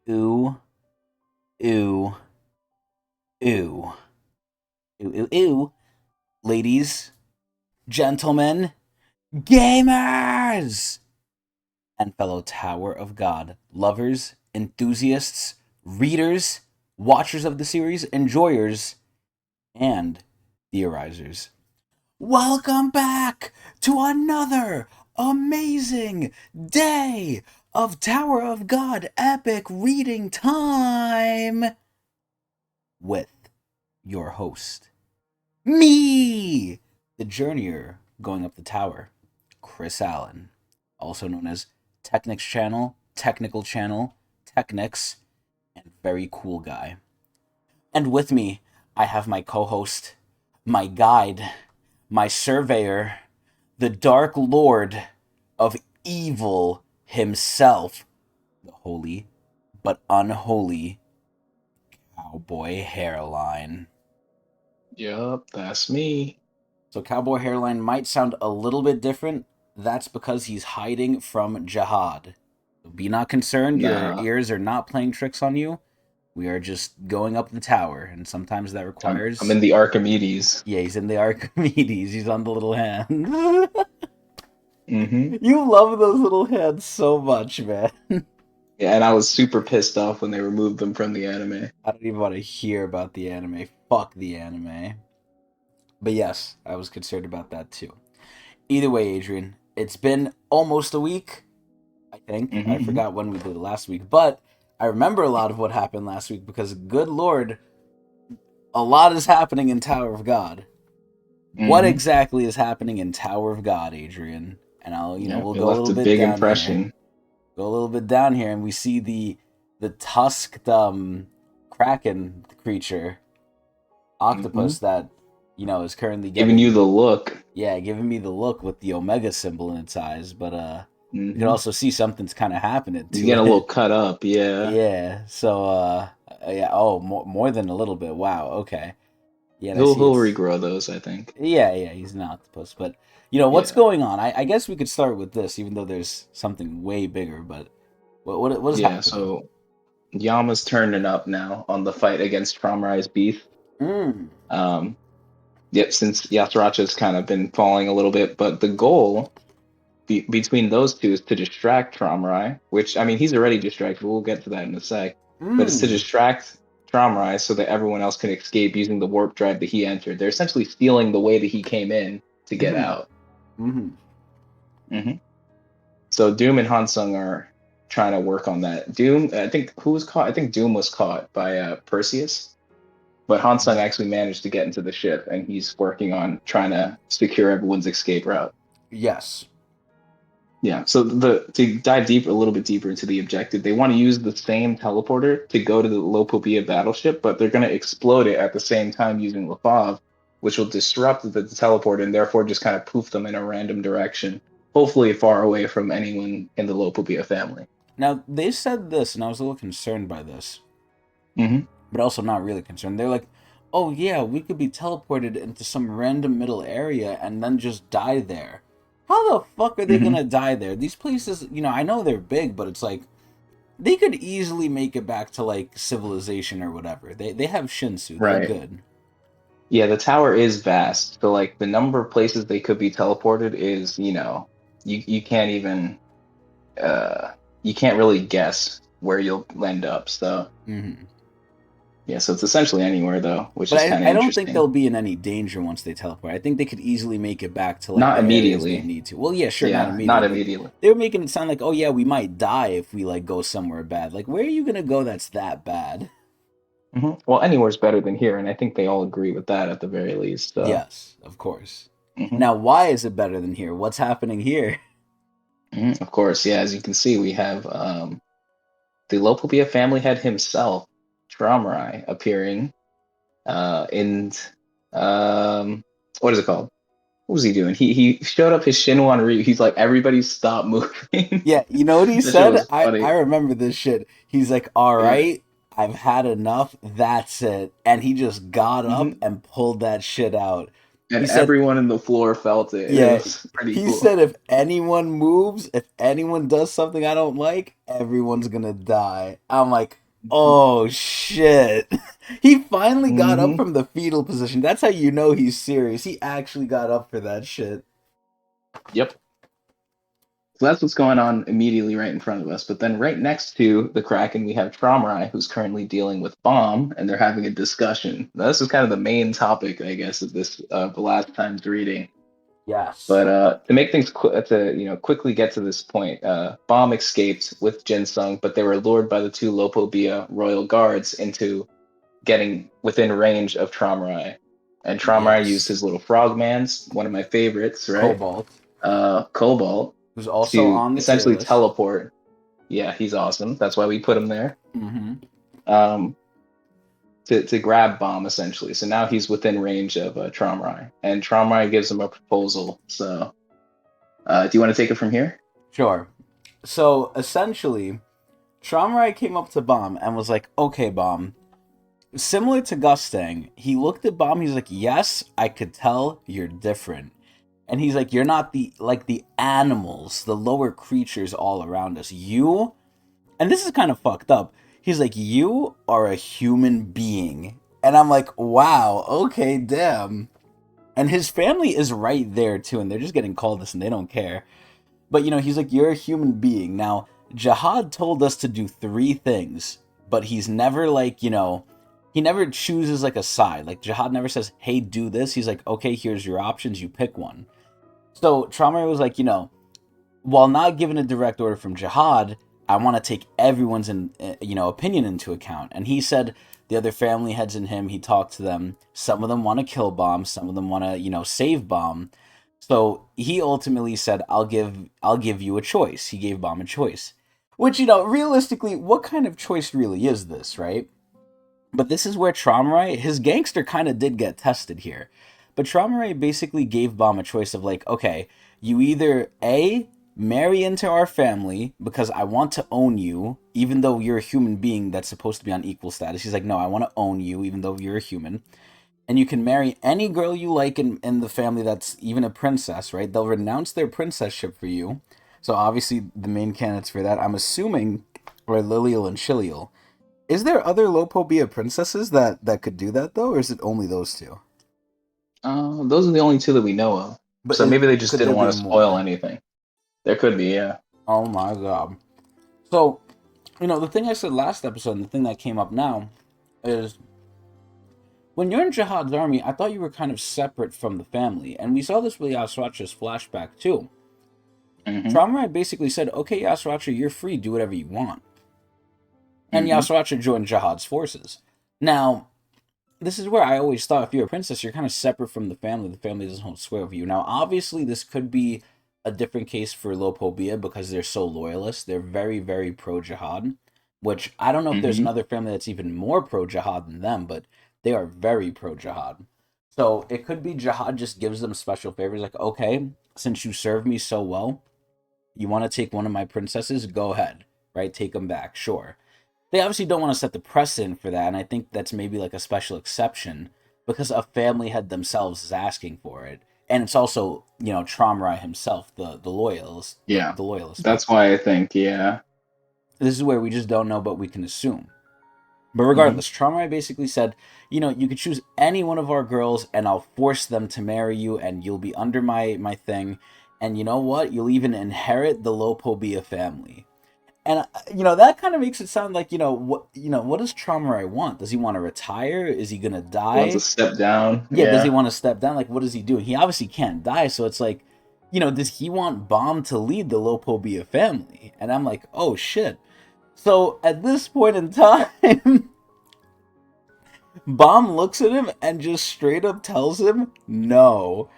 Ooh, ooh, ooh, ooh. Ladies, gentlemen, gamers, and fellow Tower of God lovers, enthusiasts, readers, watchers of the series, enjoyers, and theorizers. Welcome back to another amazing day of Tower of God epic reading time with your host, me, the journeyer going up the tower, Chris Allen, also known as Technics Channel, Technical Channel, Tecnics, and very cool guy. And with me, I have my co host, my guide, my surveyor, the Dark Lord of Evil himself, the holy but unholy Cowboy Hairline. Yup, that's me. So, Cowboy Hairline might sound a little bit different. That's because he's hiding from Jihad. Be not concerned, your Nah, ears are not playing tricks on you. We are just going up the tower, and sometimes that I'm requires. in the Archimedes. Yeah, he's in the Archimedes. He's on the little hand. hmm You love those little hands so much, man. Yeah, and I was super pissed off when they removed them from the anime. I don't even want to hear about the anime. Fuck the anime. But yes, I was concerned about that too. Either way, Adrian, it's been almost a week, I think. I hmm forgot when we did it last week, but I remember a lot of what happened last week because, good lord, a lot is happening in Tower of God. What hmm exactly is happening in Tower of God, Adrian? And Yeah, we'll it go a left little a bit big down here. impression. Go a little bit down here, and we see the tusked kraken creature hmm octopus that is currently Giving you the getting, look. yeah, giving me the look with the omega symbol in its eyes, but we can hmm also see something's kind of happening He's to getting a little it. cut up. Yeah, Yeah, so yeah, oh, more than a little bit. Wow, okay. Yeah, and I he'll see he'll it's, regrow those, I think. yeah, he's an octopus, but what's Yeah, going on? I guess we could start with this, even though there's something way bigger. But what is yeah. happening? So Yama's turning up now on the fight against Traumerei's beef. Mm. Um, yep, since Yasuracha's kind of been falling a little bit, but the goal between those two is to distract Traumerei, which I mean he's already distracted. We'll get to that in a sec, but it's to Mm. distract Traumerei so that everyone else can escape using the warp drive that he entered. They're essentially stealing the way that he came in to get Mm. out. Mm. hmm So Doom and Hansung are trying to work on that. Doom, I think who was caught? I think Doom was caught by Perseus, but Hansung actually managed to get into the ship, and he's working on trying to secure everyone's escape route. Yes. Yeah, so the to dive deep a little bit deeper into the objective, they want to use the same teleporter to go to the Lopopia battleship, but they're going to explode it at the same time using Lafave, which will disrupt the teleporter and therefore just kind of poof them in a random direction, hopefully far away from anyone in the Lopopia family. Now they said this, and I was a little concerned by this, hmm but also not really concerned. They're like, "Oh yeah, we could be teleported into some random middle area and then just die there." How the fuck are they hmm gonna die there? These places, I know they're big, but it's like they could easily make it back to like civilization or whatever. They have Shinsu. They're Right. good. Yeah, the tower is vast. So like the number of places they could be teleported is, you can't even uh you can't really guess where you'll end up. So Hmm. yeah, so it's essentially anywhere though, which But is I, kind of I don't think interesting. they'll be in any danger once they teleport. I think they could easily make it back to like Not the areas they immediately. need to. Well, yeah, sure, not Yeah, not immediately. immediately. They were making it sound like, oh yeah, we might die if we like go somewhere bad. Like, where are you gonna go that's that bad? Well, anywhere's better than here, and I think they all agree with that at the very least. So, Yes, of course. mhm, Now, why is it better than here? What's happening here? of course, yeah. As you can see, we have the Lopopia family head himself, Traumerai, appearing in um, what is it called? What was he doing? He showed up his Shinwan Ryu. He's like, everybody stop moving. Yeah, you know what he That shit said? was I funny. remember this shit. He's like, all Yeah. right, I've had enough. That's it. And he just got up hmm and pulled that shit out. And He said, everyone in the floor felt it. It yeah, was pretty he cool. said if anyone moves, if anyone does something I don't like, everyone's gonna die. I'm like, oh shit. He finally got up Hmm. from the fetal position. That's how you know he's serious. He actually got up for that shit. Yep. So that's what's going on immediately right in front of us. But then right next to the Kraken, we have TRAUMEREI, who's currently dealing with Bomb, and they're having a discussion. Now, this is kind of the main topic, I guess, of this the last time's reading. Yes. But to make things to quickly get to this point, Bomb escaped with Jinsung, but they were lured by the two Lopobia royal guards into getting within range of TRAUMEREI. And TRAUMEREI used Yes. his little frogmans, one of my favorites, right? Cobalt, Cobalt, who's also to on the tier essentially list. teleport. Yeah, he's awesome. That's why we put him there. Mm-hmm. Um, to grab Bomb essentially. So now he's within range of TRAUMEREI, and TRAUMEREI gives him a proposal. So, do you want to take it from here? Sure. So essentially, Traumerai came up to Bomb and was like, okay, Bomb. Similar to Gustang, he looked at Bomb, he's like, yes, I could tell you're different. And he's like, you're not the animals, the lower creatures all around us. You, and this is kind of fucked up. He's like, you are a human being. And I'm like, wow, okay, damn. And his family is right there too, and they're just getting called this and they don't care. But he's like, you're a human being. Now, Jihad told us to do three things, but he's never like, he never chooses like a side. Like Jihad never says, hey, do this. He's like, okay, here's your options, you pick one. So Trauma was like, while not giving a direct order from Jihad, I want to take everyone's opinion into account. And he said the other family heads and him, he talked to them. Some of them want to kill Bomb, some of them want to, save Bomb. So he ultimately said, I'll give you a choice. He gave Bomb a choice. Which, realistically, what kind of choice really is this, right? But this is where Traumerai, his gangster kind of did get tested here. But Traumerai basically gave Bomb a choice of like, okay, you either A, marry into our family because I want to own you, even though you're a human being that's supposed to be on equal status. He's like, no, I want to own you, even though you're a human. And you can marry any girl you like in the family that's even a princess, right? They'll renounce their princesship for you. So obviously the main candidates for that, I'm assuming, are Lilial and Shilial. Is there other Lopobia princesses that could do that though, or is it only those two? Those are the only two that we know of. But So maybe they just could there didn't be want to spoil more? anything. There could be, yeah. Oh my god. So, the thing I said last episode and the thing that came up now is when you're in Jihad's army, I thought you were kind of separate from the family. And we saw this with Yasracha's flashback too. Hmm. Traumerai basically said, okay, Yasracha, you're free, do whatever you want. And Hmm. Yasracha joined Jihad's forces. Now, this is where I always thought if you're a princess, you're kind of separate from the family. The family doesn't hold sway over you. Now, obviously, this could be a different case for Lopobia because they're so loyalist. They're very, very pro jihad, which I don't know if there's Hmm. another family that's even more pro jihad than them, but they are very pro jihad. So it could be jihad just gives them special favors. Like, okay, since you serve me so well, you want to take one of my princesses? Go ahead, right? Take them back, sure. They obviously don't want to set the precedent for that, and I think that's maybe like a special exception because a family head themselves is asking for it, and it's also Traumerai himself, the loyalist, Yeah. the loyalist. That's why I think, yeah. This is where we just don't know, but we can assume. But Hmm. regardless, Traumerai basically said, you could choose any one of our girls, and I'll force them to marry you, and you'll be under my thing, and you know what? You'll even inherit the Lopobia family. And that kind of makes it sound like what does Traumerai want? Does he want to retire? Is he gonna Wants to die? step down. Yeah, does he Yeah. want to step down? Like, what is he doing? He obviously can't die, so it's like, does he want Bomb to lead the Lopobia family? And I'm like, oh shit. So at this point in time, Bomb looks at him and just straight up tells him no.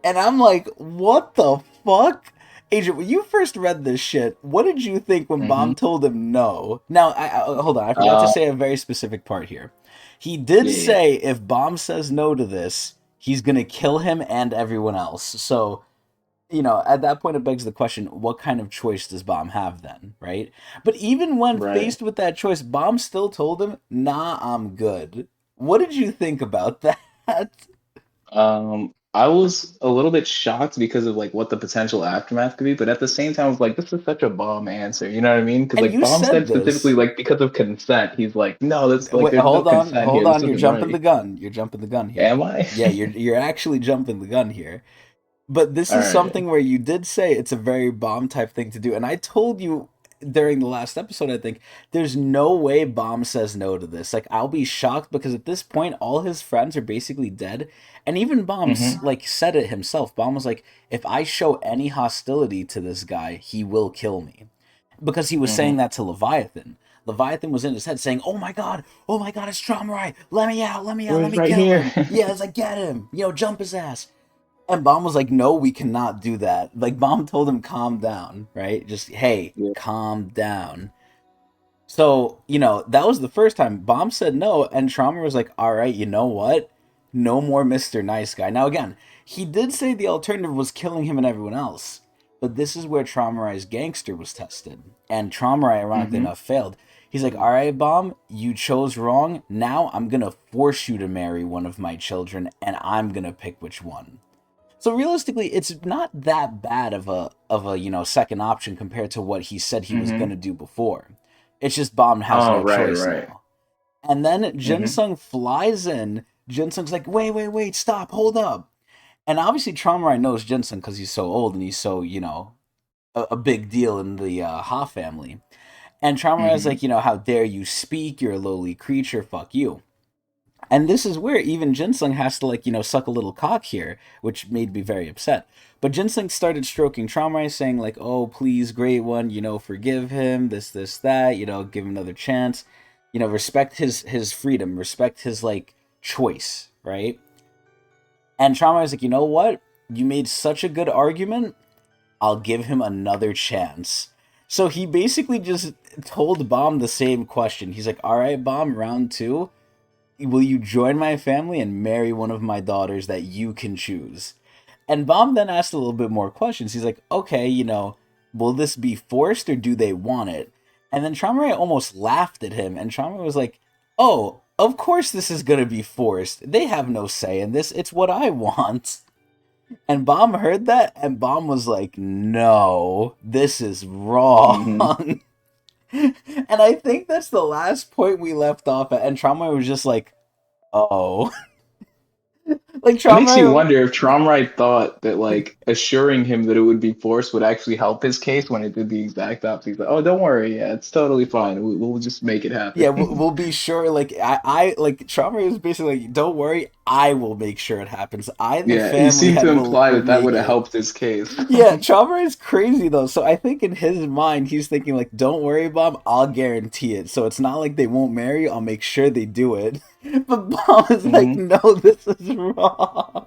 And I'm like, what the fuck? Agent, when you first read this shit, what did you think when Hmm. Bomb told him no? Now, hold on, I forgot to Uh, say a very specific part here. He did yeah, yeah. say if Bomb says no to this, he's gonna kill him and everyone else. So, at that point, it begs the question: what kind of choice does Bomb have then, right? But even when Right. faced with that choice, Bomb still told him, "Nah, I'm good." What did you think about that? I was a little bit shocked because of like what the potential aftermath could be, but at the same time, I was like, this is such a bomb answer. You know what I mean? Because And like you bomb said said specifically this. like because of consent. He's like, no, that's like Wait, there's no consent hold here. This on. You're isn't jumping the right. gun. You're jumping the gun here. Am I? Yeah, you're actually jumping the gun here. But this All is right. something where you did say it's a very bomb type thing to do, and I told you during the last episode, I think there's no way Bomb says no to this. Like I'll be shocked because at this point, all his friends are basically dead, and even Bomb's Mm-hmm. like said it himself. Bomb was like, if I show any hostility to this guy, he will kill me, because he was saying Mm-hmm. that to Leviathan. Leviathan was in his head saying, oh my God, it's Traumerei. Let me out, Oh, let he's me right kill here. him. Yeah, it's like, get him, jump his ass. And Baum was like, no, we cannot do that. Like, Baum told him, calm down, right? Just, hey, Yeah. calm down. So, that was the first time. Baum said no, and Traumer was like, all right, you know what? No more Mr. Nice Guy. Now, again, he did say the alternative was killing him and everyone else. But this is where Traumerei's gangster was tested. And Traumerei, ironically Mm-hmm. enough, failed. He's like, all right, Baum, you chose wrong. Now I'm going to force you to marry one of my children, and I'm going to pick which one. So realistically, it's not that bad of a second option compared to what he said he was Mm-hmm. gonna do before. It's just Bomb has Oh, no right, choice right. now. And then Mm-hmm. Jinsung flies in. Jinsung's like, wait, stop, hold up. And obviously Traumerei knows Jinsung because he's so old and he's so, a big deal in the Ha family. And Traumerei's Mm-hmm. like, how dare you speak, you're a lowly creature, fuck you. And this is where even Ginseng has to suck a little cock here, which made me very upset. But Ginseng started stroking Traumai, saying like, "Oh, please, great one, forgive him, this, that, give him another chance, respect his freedom, respect his choice, right?" And Traumai was like, "You know what? You made such a good argument. I'll give him another chance." So he basically just told Bomb the same question. He's like, "All right, Bomb, round two, will you join my family and marry one of my daughters that you can choose?" And Baum then asked a little bit more questions. He's like, okay, will this be forced or do they want it? And then Traumerei almost laughed at him, and Traumerei was like, oh, of course this is going to be forced. They have no say in this. It's what I want. And Baum heard that, and Baum was like, no, this is Mm-hmm. wrong. And I think that's the last point we left off at. And Traumerei was just like, oh. Like It makes you Traumerei. wonder if Tromright thought that like assuring him that it would be forced would actually help his case when it did the exact opposite. He's like, oh, don't worry, yeah, it's totally fine. We'll just make it Yeah, happen. we'll be sure. Like I like Traumerei is basically like, don't worry, I will make sure it happens. I, the Yeah, he family seemed to head, imply will that that would make have it. helped his case. Yeah, Traumerei is crazy though. So I think in his mind, he's thinking like, don't worry, Bob, I'll guarantee it. So it's not like they won't marry. I'll make sure they do it. But Bob is like, Hmm. no, this is wrong.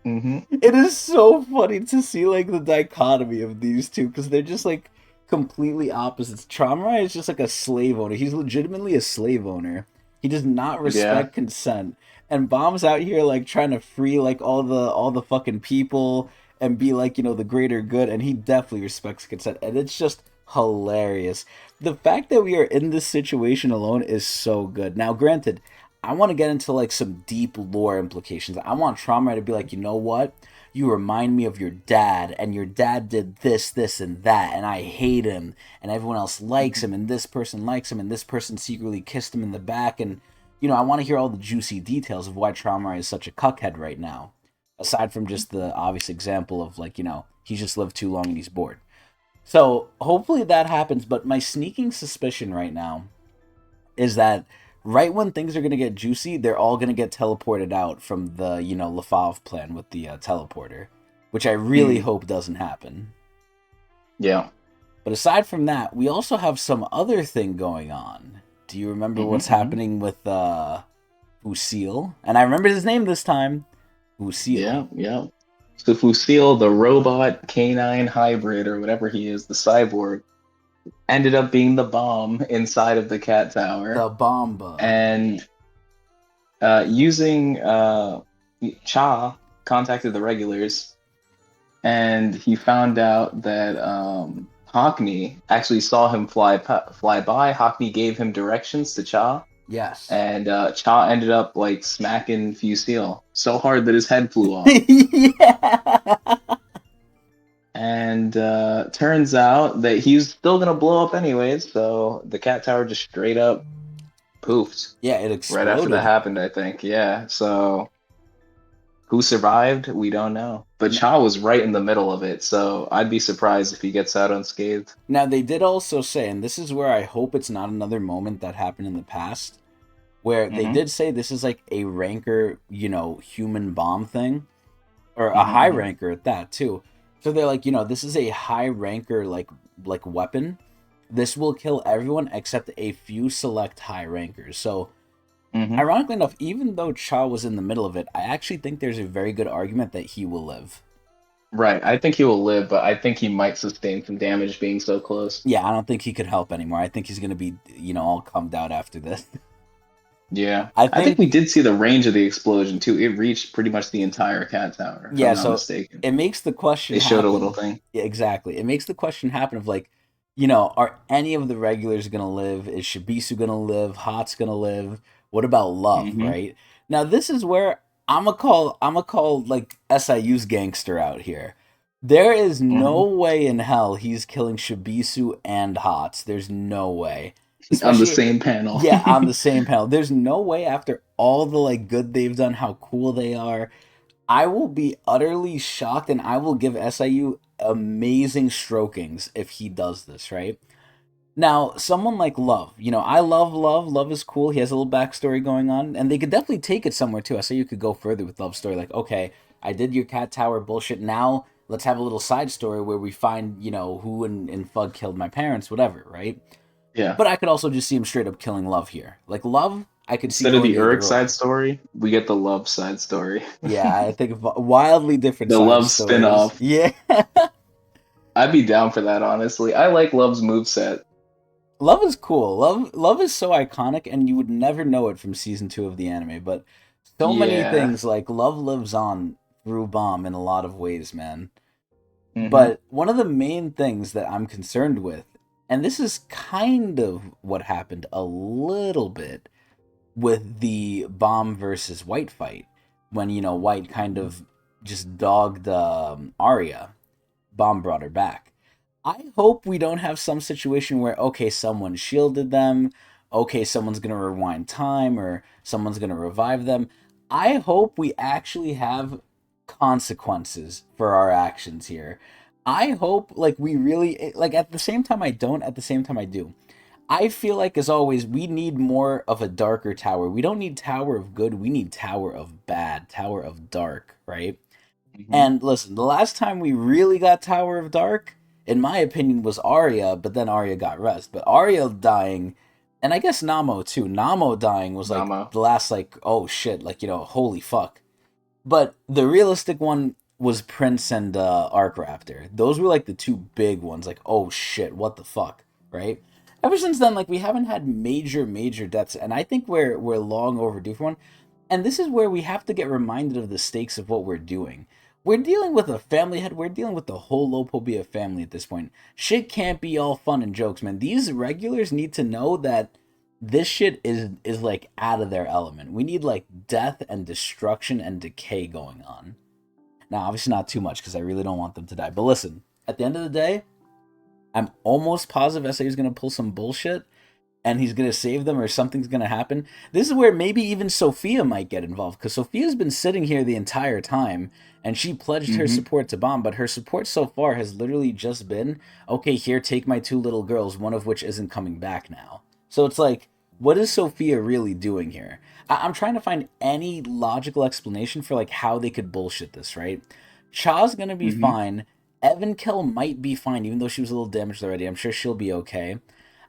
Hmm. It is so funny to see like the dichotomy of these two because they're just like completely opposites. Traumerai is just like a slave owner. He's legitimately a slave owner. He does not Yeah. respect consent. And Bomb's out here like trying to free like all the fucking people and be like, the greater good, and he definitely respects consent. And it's just hilarious. The fact that we are in this situation alone is so good. Now, granted, I want to get into like some deep lore implications. I want Trauma to be like, you know what? You remind me of your dad, and your dad did this, and that, and I hate him, and everyone else likes him, and this person likes him, and this person secretly kissed him in the back, and I want to hear all the juicy details of why Trauma is such a cuckhead right now. Aside from just the obvious example of like, he's just lived too long and he's bored. So hopefully that happens, but my sneaking suspicion right now is that right when things are going to get juicy, they're all going to get teleported out from the, Lafave plan with the teleporter, which I really Mm. hope doesn't happen. Yeah. But aside from that, we also have some other thing going on. Do you remember Hmm. what's Hmm. happening with Usil? And I remember his name this time. Usil. Yeah. Yeah. So Fusil, the robot canine hybrid or whatever he is, the cyborg, ended up being the bomb inside of the cat tower. The Bomba. And using Cha contacted the regulars, and he found out that Hockney actually saw him fly by. Hockney gave him directions to Cha, Yes. and Cha ended up like smacking Fusil so hard that his head flew off. Yeah. And turns out that he's still gonna blow up anyways. So the cat tower just straight up poofed Yeah, it right after that exploded. happened. I think. Yeah. So who survived? We don't know. But N- Cha was right in the middle of it. So I'd be surprised if he gets out unscathed. Now, they did also say, and this is where I hope it's not another moment that happened in the past, where they Mm-hmm. did say this is like a ranker, human bomb thing, or a high Mm-hmm. ranker at that too. So they're like, this is a high ranker like weapon. This will kill everyone except a few select high rankers. So Mm-hmm. ironically enough, even though Cha was in the middle of it, I actually think there's a very good argument that he will live. Right. I think he will live, but I think he might sustain some damage being so close. Yeah, I don't think he could help anymore. I think he's gonna be, all cummed out after this. Yeah. I I think we think, did see the range of the explosion too. It reached pretty much the entire cat tower, if I'm yeah. not So mistaken. it makes the They question showed a little happen. thing. Yeah, exactly. It makes the question happen of like, are any of the regulars gonna live? Is Shibisu gonna live? Hot's gonna live? What about Love? Hmm. Right now, this is where I'm a call like SIU's gangster out here. There is no Hmm. way in hell he's killing Shibisu and Hots. There's no way. On the Especially, same panel. yeah, on the same panel. There's no way after all the like good they've done, how cool they are. I will be utterly shocked and I will give SIU amazing strokings if he does this, right? Now, someone like Love, I love Love. Love is cool. He has a little backstory going on, and they could definitely take it somewhere too. SIU could go further with Love's story. Like, okay, I did your cat tower bullshit. Now let's have a little side story where we find, who in Fug killed my parents, whatever, right? Yeah. But I could also just see him straight up killing Love here. Like Love, I could see Instead of going the Uruk either side or. story, we get the love side story. Yeah, I think of wildly different The side love stories. spin-off. Yeah. I'd be down for that, honestly. I like Love's moveset. Love is cool. Love is so iconic and you would never know it from season 2 of the anime, but so many Yeah. things like Love lives on through Bomb in a lot of ways, man. Hmm. But one of the main things that I'm concerned with, and this is kind of what happened a little bit with the Bomb versus White fight, when White kind of just dogged Arya. Bomb brought her back. I hope we don't have some situation where, okay, someone shielded them, okay, someone's gonna rewind time, or someone's gonna revive them. I hope we actually have consequences for our actions here. I hope, like, we really, like, at the same time I don't, at the same time I do. I feel like, as always, we need more of a darker tower. We don't need Tower of Good, we need Tower of Bad, Tower of Dark, right? Hmm. And listen, the last time we really got Tower of Dark, in my opinion, was Arya, but then Arya got rest. But Arya dying, and I guess Namo too. Namo dying was like Nama. the last, like, oh shit, like, holy fuck. But the realistic one was Prince and Arc Raptor. Those were like the two big ones, like, oh shit, what the fuck, right? Ever since then, like, we haven't had major deaths, and I think we're long overdue for one. And this is where we have to get reminded of the stakes of what we're doing. We're dealing with a family head. We're dealing with the whole Lopobia family at this point. Shit can't be all fun and jokes, man. These regulars need to know that this shit is like out of their element. We need like death and destruction and decay going on. Now, obviously not too much because I really don't want them to die. But listen, at the end of the day, I'm almost positive SA is gonna pull some bullshit and he's gonna save them or something's gonna happen. This is where maybe even Sophia might get involved because Sophia's been sitting here the entire time and she pledged her Hmm. support to Bomb, but her support so far has literally just been, okay, here, take my two little girls, one of which isn't coming back now. So it's like, what is Sophia really doing here? I'm trying to find any logical explanation for like how they could bullshit this, right? Cha's gonna be Hmm. fine. Evan Kill might be fine, even though she was a little damaged already. I'm sure she'll be okay.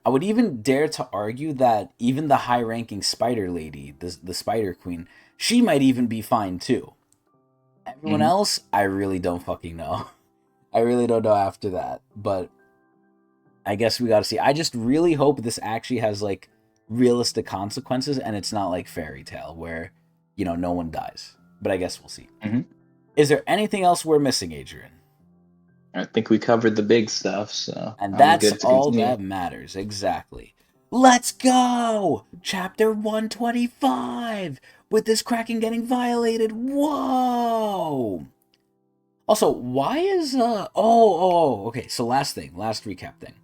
I would even dare to argue that even the high ranking spider lady, the spider queen, she might even be fine too. Everyone Hmm. else, I really don't fucking know. I really don't know after that. But I guess we gotta see. I just really hope this actually has like realistic consequences and it's not like fairy tale where, no one dies. But I guess we'll see. Hmm. Is there anything else we're missing, Adrian? I think we covered the big stuff, so And I'm that's good to all continue. that matters, exactly. Let's go! Chapter 125! With this Kraken getting violated. Whoa! Also, why is okay, so last recap thing.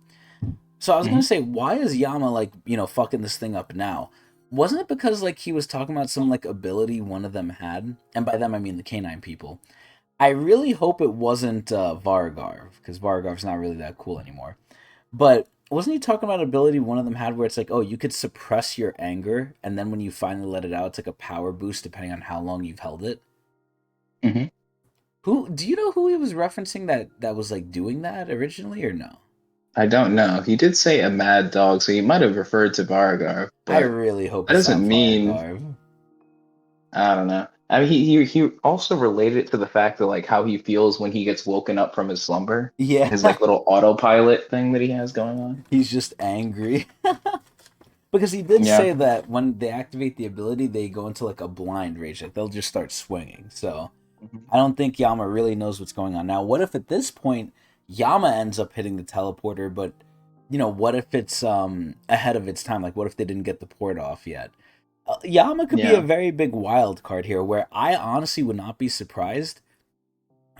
So I was gonna Mhm. say, why is Yama like, fucking this thing up now? Wasn't it because like he was talking about some like ability one of them had? And by them I mean the canine people. I really hope it wasn't Vargarv, because Vargarv's not really that cool anymore. But wasn't he talking about ability one of them had where it's like, oh, you could suppress your anger, and then when you finally let it out, it's like a power boost depending on how long you've held it? Mhm. Who do you know who he was referencing that was like doing that originally or no? I don't know. He did say a mad dog, so he might have referred to Vargar, I but really hope that it's not doesn't mean Vargarv. I don't know. I mean, he also related it to the fact that like how he feels when he gets woken up from his slumber, Yeah, his like little autopilot thing that he has going on. he's just angry. Because he did Yeah. say that when they activate the ability, they go into like a blind rage. Like they'll just start swinging. So Mhm. I don't think Yama really knows what's going on. Now, what if at this point Yama ends up hitting the teleporter, but what if it's ahead of its time? Like what if they didn't get the port off yet? Yama could be a Yeah. very big wild card here where I honestly would not be surprised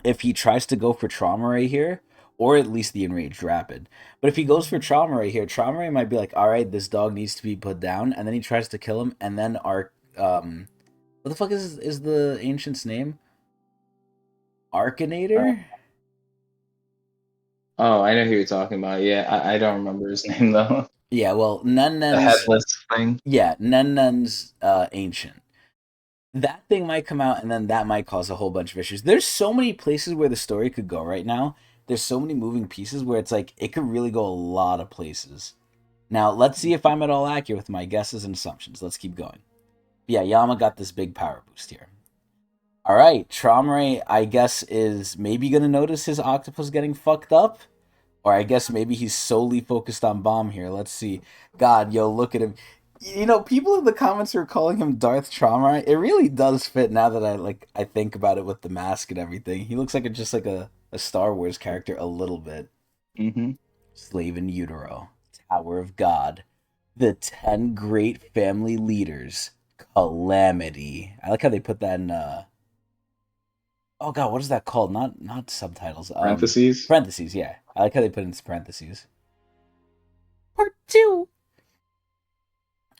if he tries to go for Traumerei here, or at least the Enraged Rapid. But if he goes for Traumerei here, Traumerei might be like, all right, this dog needs to be put down, and then he tries to kill him, and then what the fuck is the ancient's name? Uh, Arkanator? oh, I know who you're talking about. Yeah, I don't remember his name though. Yeah, well, The Nennen's headless thing. yeah, Nennen's ancient. That thing might come out, and then that might cause a whole bunch of issues. There's so many places where the story could go right now. There's so many moving pieces where it's like it could really go a lot of places. Now, let's see if I'm at all accurate with my guesses and assumptions. Let's keep going. Yeah, Yama got this big power boost here. All right, Traumere, I guess, is maybe going to notice his octopus getting fucked up. Or I guess maybe he's solely focused on Bomb here. Let's see. God, yo, look at him. People in the comments are calling him Darth Traumere. It really does fit now that I think about it with the mask and everything. He looks like just like a Star Wars character a little bit. Hmm. Slave in Utero, Tower of God, the 10 great family leaders, Calamity. I like how they put that in oh god, what is that called? Not subtitles. Parentheses. Parentheses, yeah. I like how they put it in parentheses. Part 2.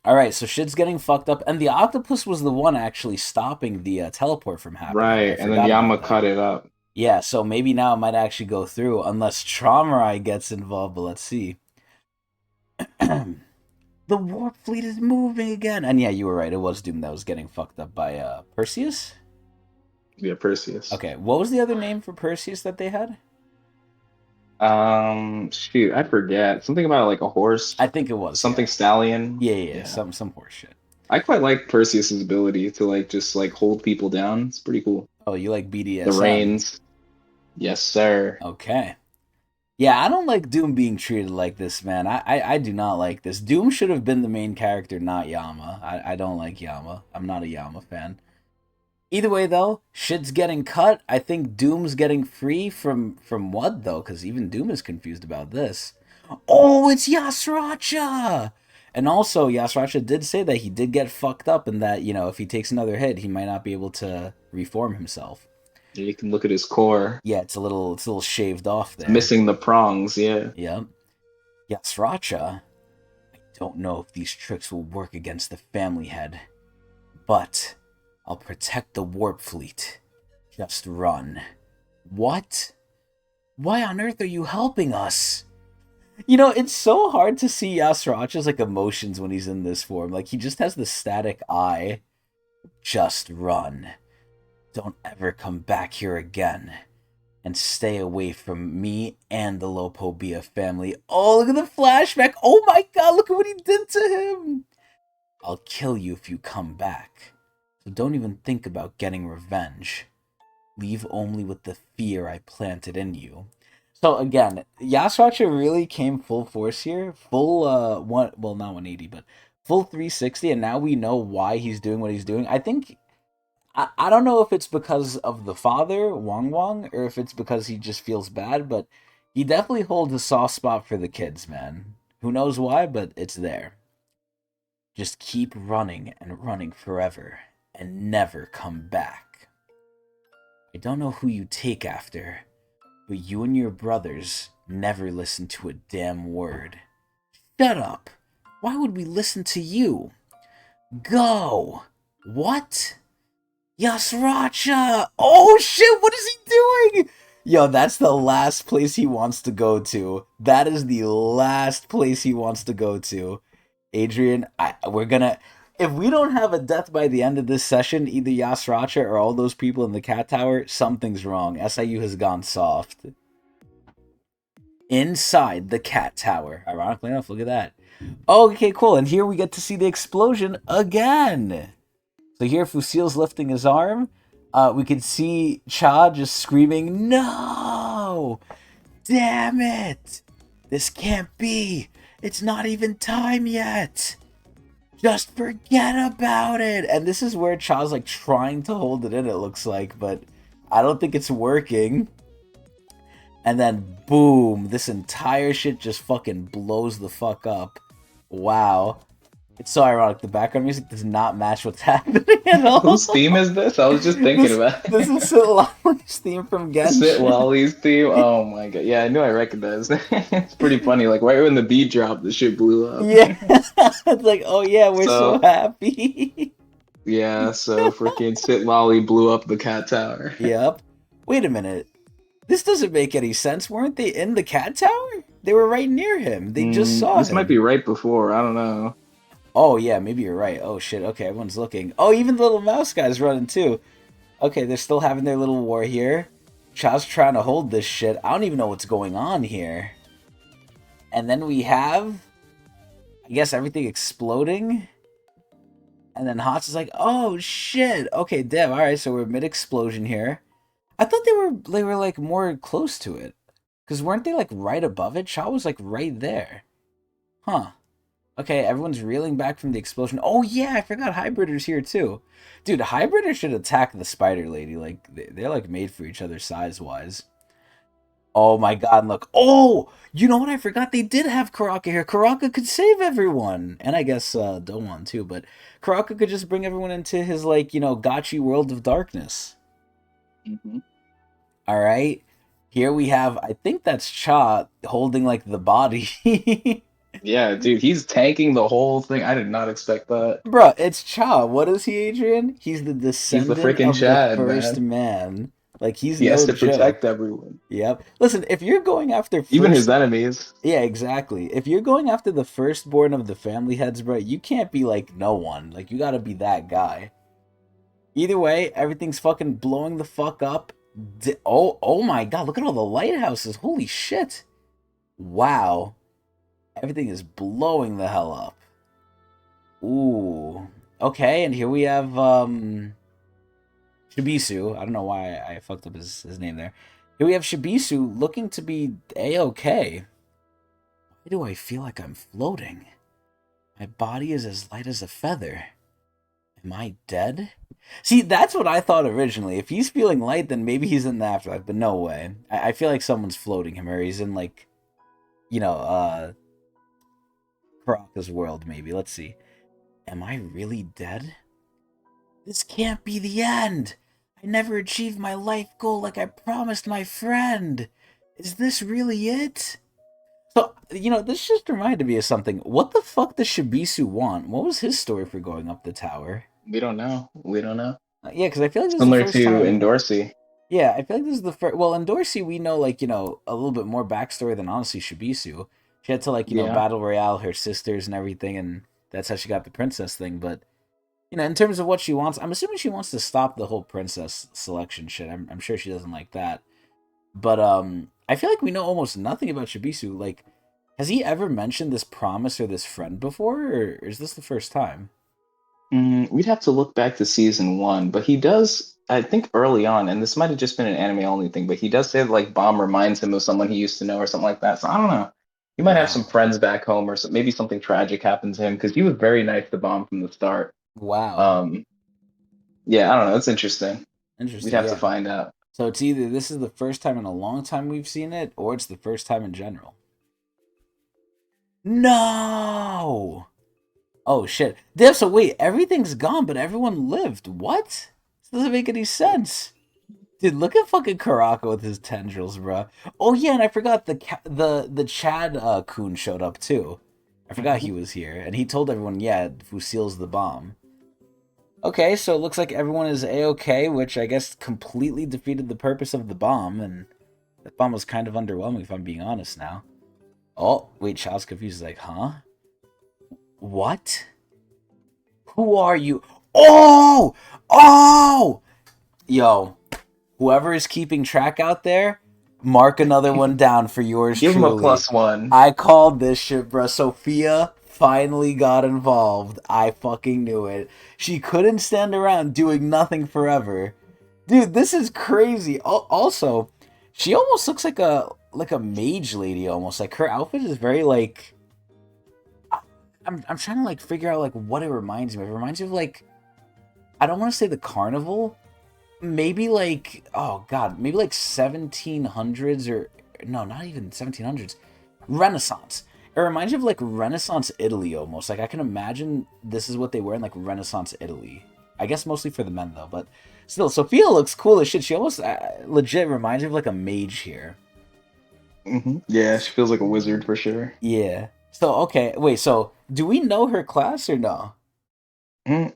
Alright, so shit's getting fucked up, and the octopus was the one actually stopping the teleport from happening. I Right, and then forgot about Yama that. cut it up. Yeah, so maybe now it might actually go through, unless Traumerai gets involved, but let's see. The warp fleet is moving again. And yeah, you were right. It was Doom that was getting fucked up by Perseus. Yeah, Perseus. Okay, what was the other name for Perseus that they had? Shoot, I forget. Something about like a horse, I think it was, something yeah. stallion. Yeah, Yeah. some horse shit. I quite like Perseus's ability to like just like hold people down. It's pretty cool. Oh, you like The BDSM? reins. Yes, sir. Okay. Yeah, I don't like Doom being treated like this, man. I do not like this. Doom should have been the main character, not Yama. I don't like Yama. I'm not a Yama fan. Either way, though, shit's getting cut. I think Doom's getting free from what though? Because even Doom is confused about this. Oh, it's Yasracha! And also, Yasracha did say that he did get fucked up, and that if he takes another hit, he might not be able to reform himself. Yeah, you can look at his core. Yeah, it's a little shaved off It's there. missing the prongs. Yeah. Yep. Yasracha. I don't know if these tricks will work against the family head, but I'll protect the warp fleet. Just run. What? Why on earth are you helping us? It's so hard to see Yasracha's like emotions when he's in this form. Like he just has the static eye. Just run. Don't ever come back here again. And stay away from me and the Lopobia family. Oh, look at the flashback. Oh my god, look at what he did to him. I'll kill you if you come back. So don't even think about getting revenge. Leave only with the fear I planted in you. So again, Yasracha really came full force here, full not 180, but full 360, and now we know why he's doing what he's doing. I think I don't know if it's because of the father, Wang Wang, or if it's because he just feels bad, but he definitely holds a soft spot for the kids, man. Who knows why, but it's there. Just keep running and running forever and never come back. I don't know who you take after, but you and your brothers never listen to a damn word. Shut up! Why would we listen to you? Go! What? Yasracha! Oh shit, what is he doing? Yo, that's the last place he wants to go to. That is the last place he wants to go to. Adrian, we're gonna... If we don't have a death by the end of this session, either Yasracha or all those people in the cat tower, something's wrong. SIU has gone soft. Inside the cat tower. Ironically enough, look at that. Okay, cool. And here we get to see the explosion again. So here, Fusil's lifting his arm. We can see Cha just screaming, "No! Damn it! This can't be! It's not even time yet! Just forget about it!" And this is where Cha's like trying to hold it in, it looks like, but I don't think it's working. And then, boom, this entire shit just fucking blows the fuck up. Wow. It's so ironic. The background music does not match what's happening at all. Whose theme is this? I was just thinking about it. This is Sit Lolly's theme from Genshin. Sit Lolly's theme. Oh my god. Yeah, I knew I recognized it. It's pretty funny. Like right when the beat dropped, the shit blew up. Yeah. It's like, oh yeah, we're so happy. Yeah, so freaking Sit Lolly blew up the cat tower. Yep. Wait a minute. This doesn't make any sense. Weren't they in the cat tower? They were right near him. They just saw this him. might be right before. I don't know. Oh, yeah, maybe you're right. Oh, shit. Okay, everyone's looking. Oh, even the little mouse guy's running, too. Okay, they're still having their little war here. Cha's trying to hold this shit. I don't even know what's going on here. And then we have, I guess, everything exploding. And then Hots is like, oh, shit. Okay, Dev, alright, so we're mid-explosion here. I thought they were like more close to it. Because weren't they like right above it? Cha was like right there. Huh. Okay, everyone's reeling back from the explosion. Oh yeah, I forgot Hybrider's here too. Dude, Hybrider should attack the spider lady. Like they're like made for each other size-wise. Oh my god, look. Oh! You know what? I forgot they did have Karaka here. Karaka could save everyone. And I guess Doan too, but Karaka could just bring everyone into his like, you know, gotchi world of darkness. Mm-hmm. All right, here we have, I think that's Cha holding like the body. Yeah, dude, he's tanking the whole thing. I did not expect that. Bruh, it's Cha. What is he, Adrian? He's the He's the descendant freaking of the Chad, first man. Like, he's He has no to protect joke. everyone, Yep. Listen, if you're going after even first... his enemies. Yeah, exactly. If you're going after the firstborn of the family heads, bro, you can't be like no one. Like, you gotta be that guy. Either way, everything's fucking blowing the fuck up. Oh my god, look at all the lighthouses. Holy shit. Wow. Everything is blowing the hell up. Ooh. Okay, and here we have, Shibisu. I don't know why I fucked up his name there. Here we have Shibisu looking to be A-okay. Why do I feel like I'm floating? My body is as light as a feather. Am I dead? See, that's what I thought originally. If he's feeling light, then maybe he's in the afterlife, but no way. I feel like someone's floating him, or he's in, like, you know, Karaka's world, maybe. Let's see. Am I really dead? This can't be the end! I never achieved my life goal like I promised my friend! Is this really it? So, you know, this just reminded me of something. What the fuck does Shibisu want? What was his story for going up the tower? We don't know. We don't know. Yeah, because I feel like this is the Similar first to time... Endorsey. Yeah, I feel like this is the first... Well, in Dorsey, we know, like, you know, a little bit more backstory than, honestly, Shibisu. She had to, like, you know, battle royale her sisters and everything, and that's how she got the princess thing, but... You know, in terms of what she wants, I'm assuming she wants to stop the whole princess selection shit. I'm sure she doesn't like that. But, I feel like we know almost nothing about Shibisu. Like, has he ever mentioned this promise or this friend before, or is this the first time? We'd have to look back to season 1, but he does, I think early on, and this might have just been an anime only thing, but he does say that, like, Bomb reminds him of someone he used to know or something like that. So I don't know. He might have some friends back home, or maybe something tragic happened to him, because he was very nice to Bomb from the start. Wow. Yeah, I don't know. It's interesting. Interesting, We'd have to find out. So it's either this is the first time in a long time we've seen it, or it's the first time in general. No! Oh shit. Damn, so wait, everything's gone, but everyone lived. What? This doesn't make any sense. Dude, look at fucking Karaka with his tendrils, bro. Oh yeah, and I forgot the Chad Coon showed up too. I forgot he Mhm. was here, and he told everyone, yeah, who seals the bomb. Okay, so it looks like everyone is a-okay, which I guess completely defeated the purpose of the bomb, and that bomb was kind of underwhelming if I'm being honest now. Oh, wait, Child's confused. He's like, huh? What? Who are you? Oh! Oh! Yo, whoever is keeping track out there, mark another one down for yours Give him a truly. +1. I called this shit, bruh. Sophia finally got involved. I fucking knew it. She couldn't stand around doing nothing forever. Dude, this is crazy. Also, she almost looks like a mage lady almost. Like her outfit is very like I'm trying to like figure out like what it reminds me of. It reminds me of like I don't want to say the carnival, maybe like oh god, maybe like 1700s or no, not even 1700s. Renaissance. It reminds you of like Renaissance Italy almost. Like I can imagine this is what they wear in like Renaissance Italy. I guess mostly for the men though, but still, Sophia looks cool as shit. She almost legit reminds me of like a mage here. Yeah, she feels like a wizard for sure. Yeah. So okay, wait. So do we know her class or no?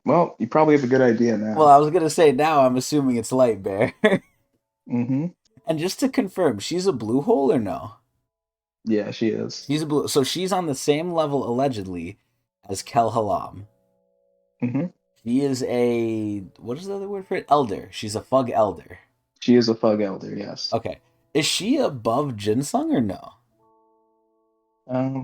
Well, you probably have a good idea Well, now. I was gonna say now. I'm assuming it's Light Bear. hmm And just to confirm, she's a blue hole or no? Yeah, she is. She's a blue. So she's on the same level allegedly as Kel Halam. hmm She is a what is the other word for it? Elder. She's a Fug Elder. She is a Fug Elder, yes. Okay. Is she above Jinsung or no?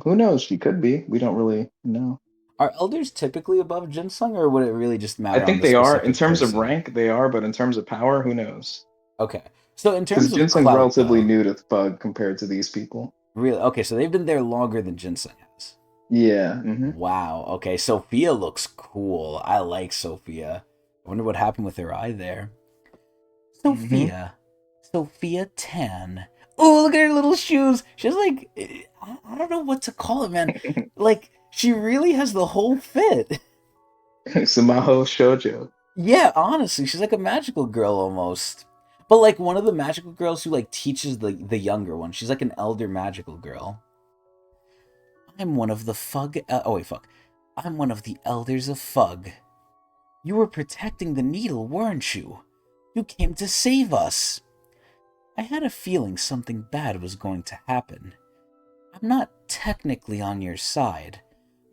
Who knows? She could be. We don't really know. Are elders typically above Jinsung, or would it really just I matter on think the they are. In specific terms of person? rank, they are, but in terms of power, who knows? Okay. So in Because terms of Ginseng's clout, relatively though, new to Fug compared to these people. really, okay, so they've been there longer than Jinsung has. Yeah. Wow. Okay, Sophia looks cool. I like Sophia. I wonder what happened with her eye there. hmm Sophia. Sophia Tan. Oh, look at her little shoes. She's like, I don't know what to call it, man. Like, she really has the whole fit. Sumaho Shoujo. Yeah, honestly, she's like a magical girl almost. But like one of the magical girls who like teaches the younger one. She's like an elder magical girl. I'm one of the Fug. Oh wait, fuck. I'm one of the elders of Fug. You were protecting the needle, weren't you? You came to save us. I had a feeling something bad was going to happen. I'm not technically on your side,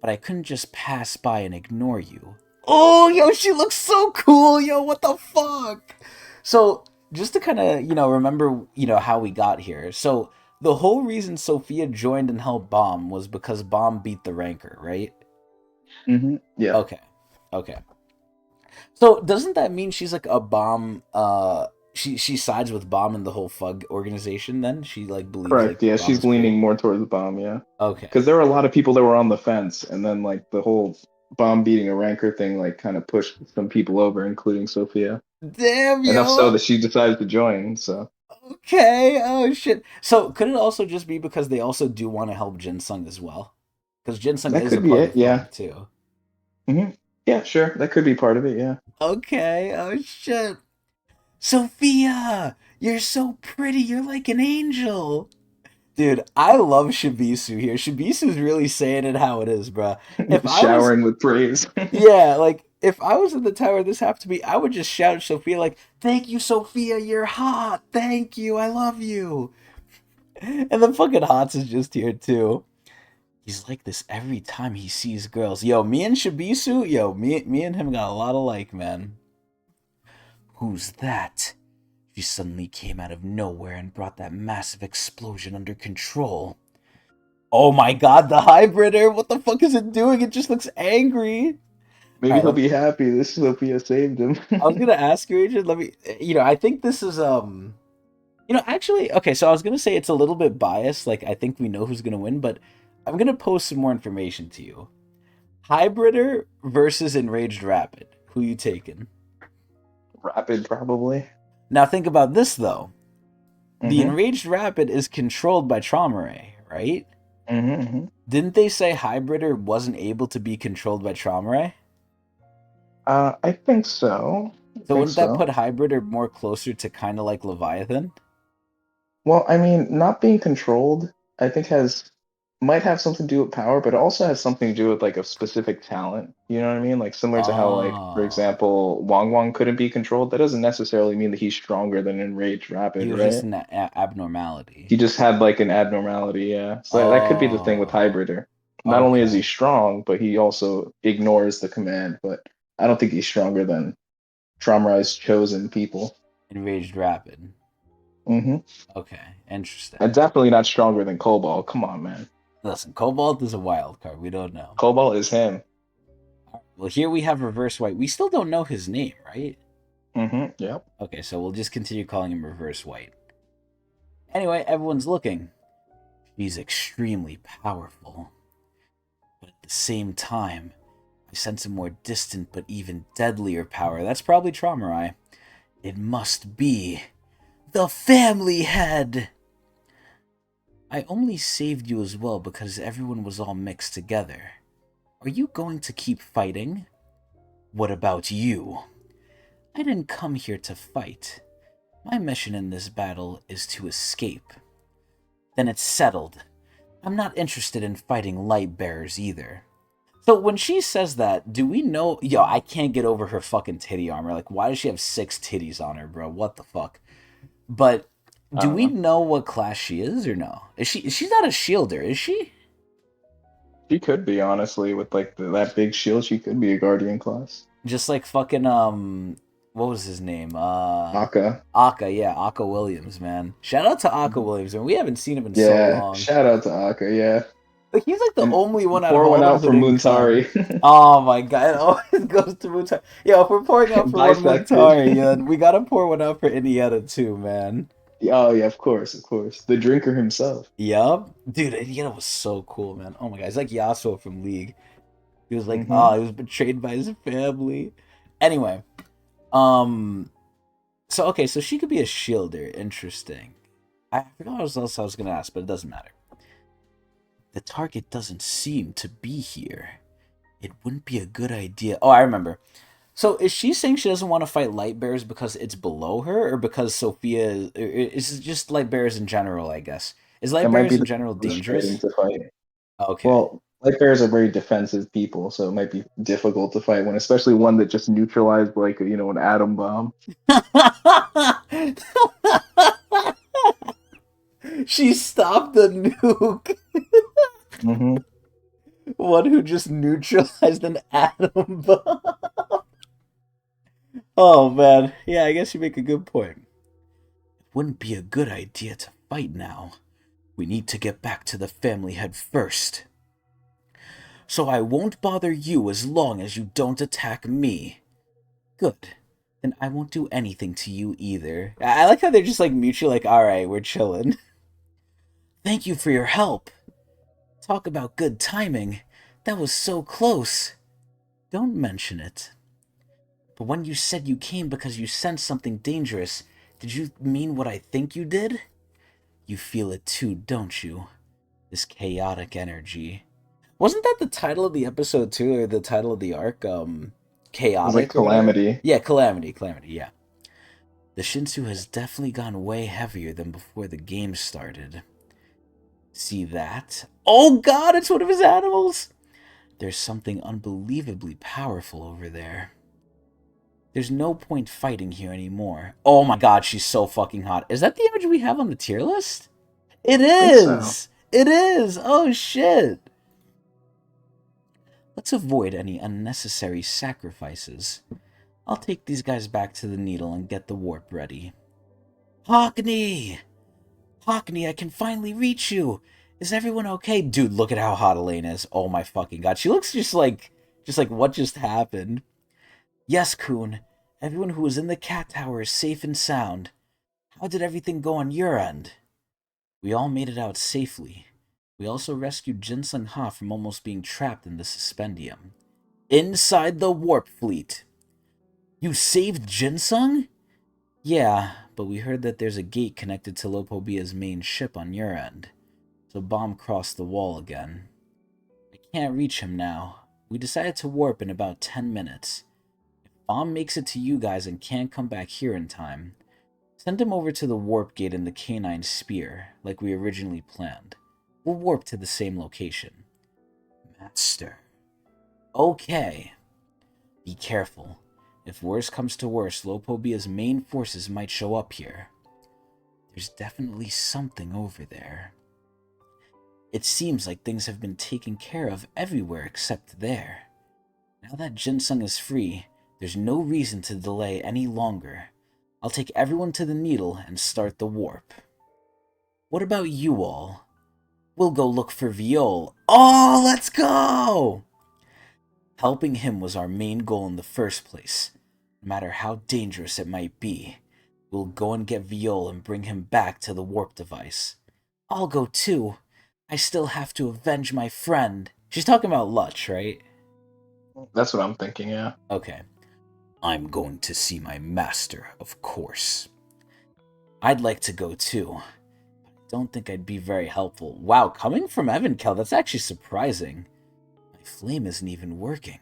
but I couldn't just pass by and ignore you. Oh, yo, she looks so cool, yo, what the fuck? So, just to kind of, remember, how we got here. So, the whole reason Sophia joined and helped Bomb was because Bomb beat the Ranker, right? Yeah. Okay. Okay. So, doesn't that mean she's like a Bomb, she sides with Bomb and the whole Fug organization then? She, like, believes, Correct. like, Yeah, Bomb she's is great? leaning more towards the bomb. Yeah, Okay. because there were a lot of people that were on the fence, and then like the whole bomb beating a ranker thing, like kind of pushed some people over, including Sophia. Damn, Enough so yo! that she decided to join. So Okay. Oh shit. So could it also just be because they also do want to help Jinsung as well? Because Jinsung that is a could be part it. of Yeah. Fug too. hmm Yeah, sure. That could be part of it. Yeah. Okay. Oh shit. Sophia, you're so pretty. You're like an angel. Dude, I love Shibisu here. Shibisu's really saying it how it is, bruh. If I was, Showering with praise. yeah, like if I was in the tower, this happened to me, I would just shout at Sophia like, "Thank you, Sophia. You're hot. Thank you. I love you." And the fucking Hots is just here too. He's like this every time he sees girls. Yo, me and Shibisu, me and him got a lot alike, man. Who's that? She suddenly came out of nowhere and brought that massive explosion under control. Oh my god, the hybrider! What the fuck is it doing? It just looks angry. Maybe Alright, he'll be happy. This Sophia saved him. I was gonna ask you, Agent. Let me, I think this is actually, okay. So I was gonna say it's a little bit biased. Like I think we know who's gonna win, but I'm gonna post some more information to you. Hybrider versus Enraged Rapid. Who you taking? Rapid, probably. Now think about this though. The hmm Enraged Rapid is controlled by Traumerei, right? hmm Didn't they say Hybrider wasn't able to be controlled by Traumerei? I think so. I So think wouldn't that so. put Hybrider more closer to kind of like Leviathan? Well, I mean, not being controlled, I think has might have something to do with power, but it also has something to do with like a specific talent. You know what I mean? Like similar to how, like, for Oh, example, Wong Wong couldn't be controlled. That doesn't necessarily mean that he's stronger than Enraged he Rapid, was just right? an abnormality. He just had like an abnormality, yeah. So that could be the thing with Oh, Hybrider. Not only is he okay. strong, but he also ignores the command. But I don't think he's stronger than Traumerei's chosen people. Enraged Rapid. Hmm. Okay, interesting. And definitely not stronger than Cobalt. Come on, man. Listen, Cobalt is a wild card. We don't know. Cobalt is him. Well, here we have Reverse White. We still don't know his name, right? Yep. Okay, so we'll just continue calling him Reverse White. Anyway, everyone's looking. He's extremely powerful. But at the same time, I sense a more distant but even deadlier power. That's probably Traumerei. It must be the family head! I only saved you as well because everyone was all mixed together. Are you going to keep fighting? What about you? I didn't come here to fight. My mission in this battle is to escape. Then it's settled. I'm not interested in fighting light bearers either. So when she says that, do we know? Yo, I can't get over her fucking titty armor. Like, why does she have 6 titties on her, bro? What the fuck? But I do don't we know. know what class she is or no? Is she? She's not a shielder, is she? She could be, honestly, with like that big shield, she could be a Guardian class. Just like fucking what was his name? Aka. Aka, yeah, Aka Williams, man. Shout out to Aka Mhm. Williams, man. We haven't seen him in so Yeah. long. Shout out to Aka, yeah. Like he's like the And only one out of pour all one of them out who for didn't come. Muntari. Oh my god, it always goes to Mutari. Yo, if we're pouring out for one Bisected. Mutari, yeah, we gotta pour one out for Indiana too, man. Oh yeah, of course, of course. The drinker himself. Yup. Dude, Indiana was so cool, man. Oh my god, he's like Yasuo from League. He was like, Hmm. oh, he was betrayed by his family. Anyway, um, so okay, so she could be a shielder. Interesting. I forgot what else I was gonna ask, but it doesn't matter. The target doesn't seem to be here. It wouldn't be a good idea. Oh, I remember. So is she saying she doesn't want to fight light bears because it's below her, or because Sophia is just light bears in general? I guess is It light might bears be in the general frustrating dangerous? to fight. Okay. Well, light bears are very defensive people, so it might be difficult to fight one, especially one that just neutralized like an atom bomb. She stopped the nuke. Hmm. One who just neutralized an atom bomb. Oh man, yeah, I guess you make a good point. It wouldn't be a good idea to fight now. We need to get back to the family head first. So I won't bother you as long as you don't attack me. Good. Then I won't do anything to you either. I like how they're just like mutually like, alright, we're chilling. Thank you for your help. Talk about good timing. That was so close. Don't mention it. But when you said you came because you sensed something dangerous, did you mean what I think you did? You feel it too, don't you? This chaotic energy. Wasn't that the title of the episode too, or the title of the arc? It was like Chaotic or whatever? calamity. Yeah, Calamity, Calamity, yeah. The Shinsu has definitely gone way heavier than before the game started. See that? Oh god, it's one of his animals! There's something unbelievably powerful over there. There's no point fighting here anymore. Oh my god, she's so fucking hot. Is that the image we have on the tier list? It I think so. is! It is! Oh shit! Let's avoid any unnecessary sacrifices. I'll take these guys back to the needle and get the warp ready. Hockney! Hockney, I can finally reach you! Is everyone okay? Dude, look at how hot Elaine is. Oh my fucking god. She looks just like what just happened. Yes, Kuhn. Everyone who was in the cat tower is safe and sound. How did everything go on your end? We all made it out safely. We also rescued Jinsung Ha from almost being trapped in the suspendium. Inside the warp fleet. You saved Jinsung? Yeah, but we heard that there's a gate connected to Lopobia's main ship on your end. So Bomb crossed the wall again. Can't reach him now. We decided to warp in about 10 minutes. If Bomb makes it to you guys and can't come back here in time, send him over to the warp gate in the canine spear, like we originally planned. We'll warp to the same location. Master. Okay. Be careful. If worse comes to worse, Lopobia's main forces might show up here. There's definitely something over there. It seems like things have been taken care of everywhere except there. Now that Jinsung is free, there's no reason to delay any longer. I'll take everyone to the needle and start the warp. What about you all? We'll go look for Viol. Oh, let's go! Helping him was our main goal in the first place. No matter how dangerous it might be, we'll go and get Viol and bring him back to the warp device. I'll go too. I still have to avenge my friend. She's talking about Lutch, right? That's what I'm thinking, yeah. Okay. I'm going to see my master, of course. I'd like to go too. But I don't think I'd be very helpful. Wow, coming from Evankel, that's actually surprising. My flame isn't even working.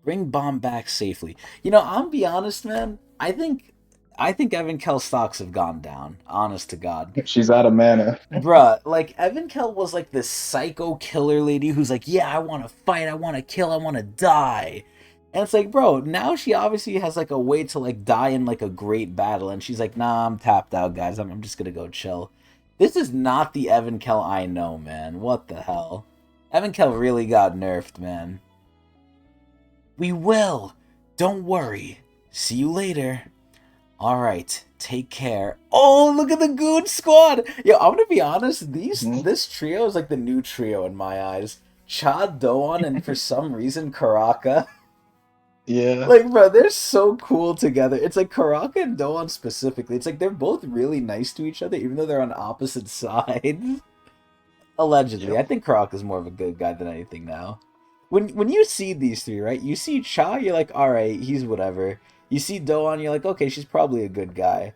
Bring Bomb back safely. You know, I'll be honest, man. I think Evankel's stocks have gone down. Honest to God. She's out of mana. Bruh, like, Evankel was like this psycho killer lady who's like, yeah, I want to fight, I want to kill, I want to die. And it's like, bro, now she obviously has like a way to like die in like a great battle. And she's like, nah, I'm tapped out, guys. I'm just going to go chill. This is not the Evankel I know, man. What the hell? Evankel really got nerfed, man. We will. Don't worry. See you later. Alright, take care. Oh, look at the Goon Squad! Yo, I'm gonna be honest, this trio is like the new trio in my eyes. Cha, Doan, and for some reason, Karaka. Yeah. Like, bro, they're so cool together. It's like Karaka and Doan specifically. It's like they're both really nice to each other, even though they're on opposite sides. Allegedly. Yep. I think Karaka's more of a good guy than anything now. When you see these three, right? You see Cha, you're like, alright, he's whatever. You see Doan, you're like, okay, she's probably a good guy.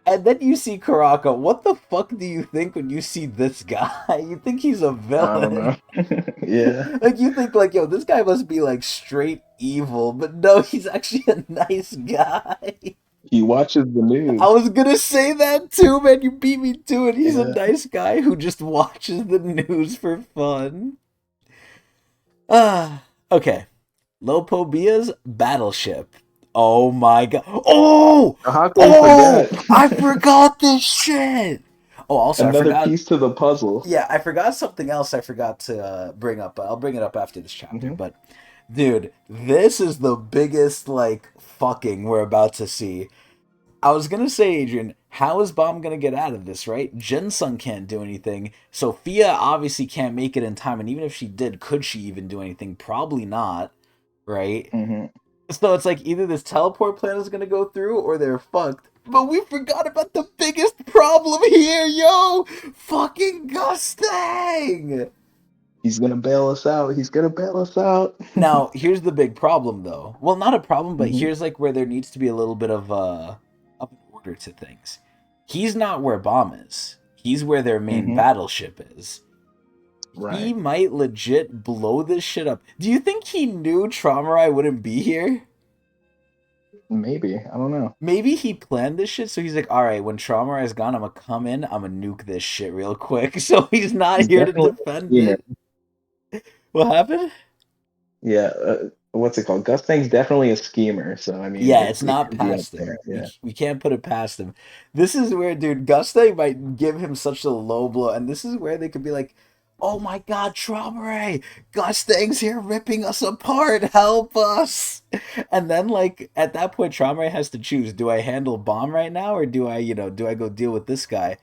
And then you see Karaka. What the fuck do you think when you see this guy? You think he's a villain. I don't know. Yeah. Like, you think, like, yo, this guy must be, like, straight evil. But no, he's actually a nice guy. He watches the news. I was gonna say that too, man. You beat me to it. He's a Yeah. nice guy who just watches the news for fun. Okay. Lopobia's battleship. Oh my god. Oh! How can we forget? I forgot this shit! Oh, also, I Another forgot... piece to the puzzle. Yeah, I forgot something else I forgot to bring up. I'll bring it up after this chapter. Mhm. But, dude, this is the biggest, like, fucking we're about to see. I was gonna say, Adrian, how is Bomb gonna get out of this, right? Jinsung can't do anything. Sophia obviously can't make it in time, and even if she did, could she even do anything? Probably not, right? Mm-hmm. So it's like either this teleport plan is gonna go through or they're fucked. But we forgot about the biggest problem here, yo! Fucking Gustang! He's gonna bail us out. He's gonna bail us out. Now, here's the big problem, though. Well, not a problem, but Mhm. here's like where there needs to be a little bit of an order to things. He's not where Bomb is. He's where their main battleship is. Right. He might legit blow this shit up. Do you think he knew TRAUMEREI wouldn't be here? Maybe. I don't know. Maybe he planned this shit, so he's like, alright, when TRAUMEREI is gone, I'm gonna come in, I'm gonna nuke this shit real quick. So he's not He's here to definitely defend it. What happened? Yeah. What's it called? Gustang's definitely a schemer. So I mean, Yeah, it's not could be up past him. there, yeah. We can't put it past him. This is where, dude, Gustang might give him such a low blow, and this is where they could be like, oh my god, TRAUMEREI! Gustang's here ripping us apart! Help us! And then, like, at that point, TRAUMEREI has to choose, do I handle Bomb right now, or do I go deal with this guy?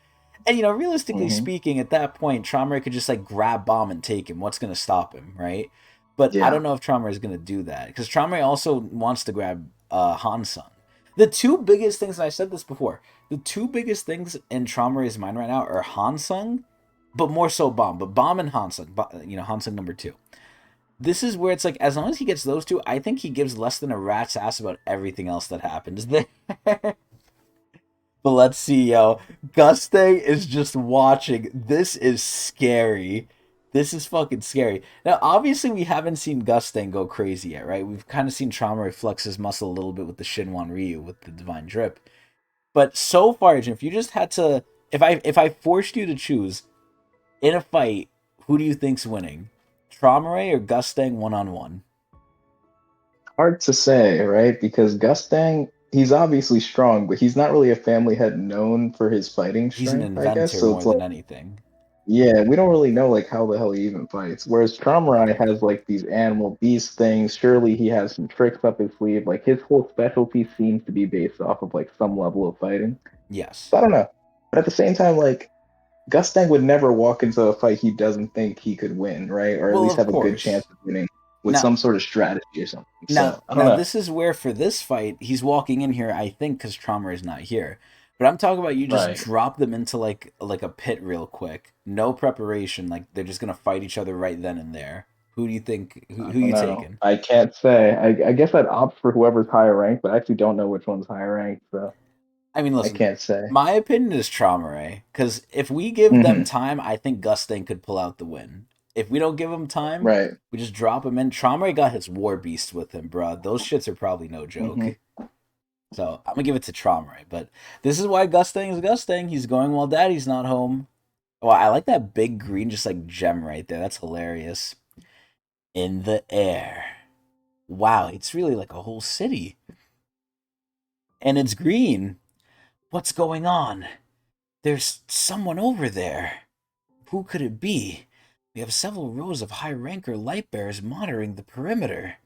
And, realistically speaking, at that point, TRAUMEREI could just, like, grab Bomb and take him. What's gonna stop him, right? But I don't know if TRAUMEREI is going to do that. Because TRAUMEREI also wants to grab Hansung. The two biggest things, and I said this before, the two biggest things in TRAUMEREI's mind right now are Hansung, but more so Bomb. But Bomb and Hansung. Hansung number 2. This is where it's like, as long as he gets those two, I think he gives less than a rat's ass about everything else that happens there. But let's see, yo. Gustang is just watching. This is scary. This is fucking scary. Now, obviously, we haven't seen Gustang go crazy yet, right? We've kind of seen Trauma flex his muscle a little bit with the Shinwan Ryu, with the Divine Drip. But so far, Jim, if you just had to, if I forced you to choose in a fight, who do you think's winning? Traumerei or Gustang one on one? Hard to say, right? Because Gustang, he's obviously strong, but he's not really a family head known for his fighting He's an strength, I guess. inventor So more it's like, than anything. yeah, we don't really know like how the hell he even fights. Whereas Traumurai has like these animal beast things. Surely he has some tricks up his sleeve. Like his whole specialty seems to be based off of like some level of fighting. Yes. So I don't know. But at the same time, like Gustang would never walk into a fight he doesn't think he could win, right? Or at Well, least of have a good chance course. of winning with Now, some sort of strategy or something. Now, So I don't now know. this is where for this fight he's walking in here. I think because Traumer is not here, but I'm talking about you just Right. drop them into like a pit real quick, no preparation. Like they're just gonna fight each other right then and there. Who do you think? I Who don't you know. taking? I can't say. I guess I'd opt for whoever's higher ranked, but I actually don't know which one's higher ranked, so I mean, I listen, can't say. my opinion is Traumer, because if we give them Hmm. time, I think Gusting could pull out the win. If we don't give him time, Right. we just drop him in. Traumer got his War Beast with him, bro. Those shits are probably no Hmm. joke. So I'm gonna give it to Traumer, but this is why Gusting is Gusting. He's going while Daddy's not home. Oh, I like that big green, just like gem right there. That's hilarious. In the air. Wow, it's really like a whole city, and it's green. What's going on? There's someone over there. Who could it be? We have several rows of high ranker light bearers monitoring the perimeter.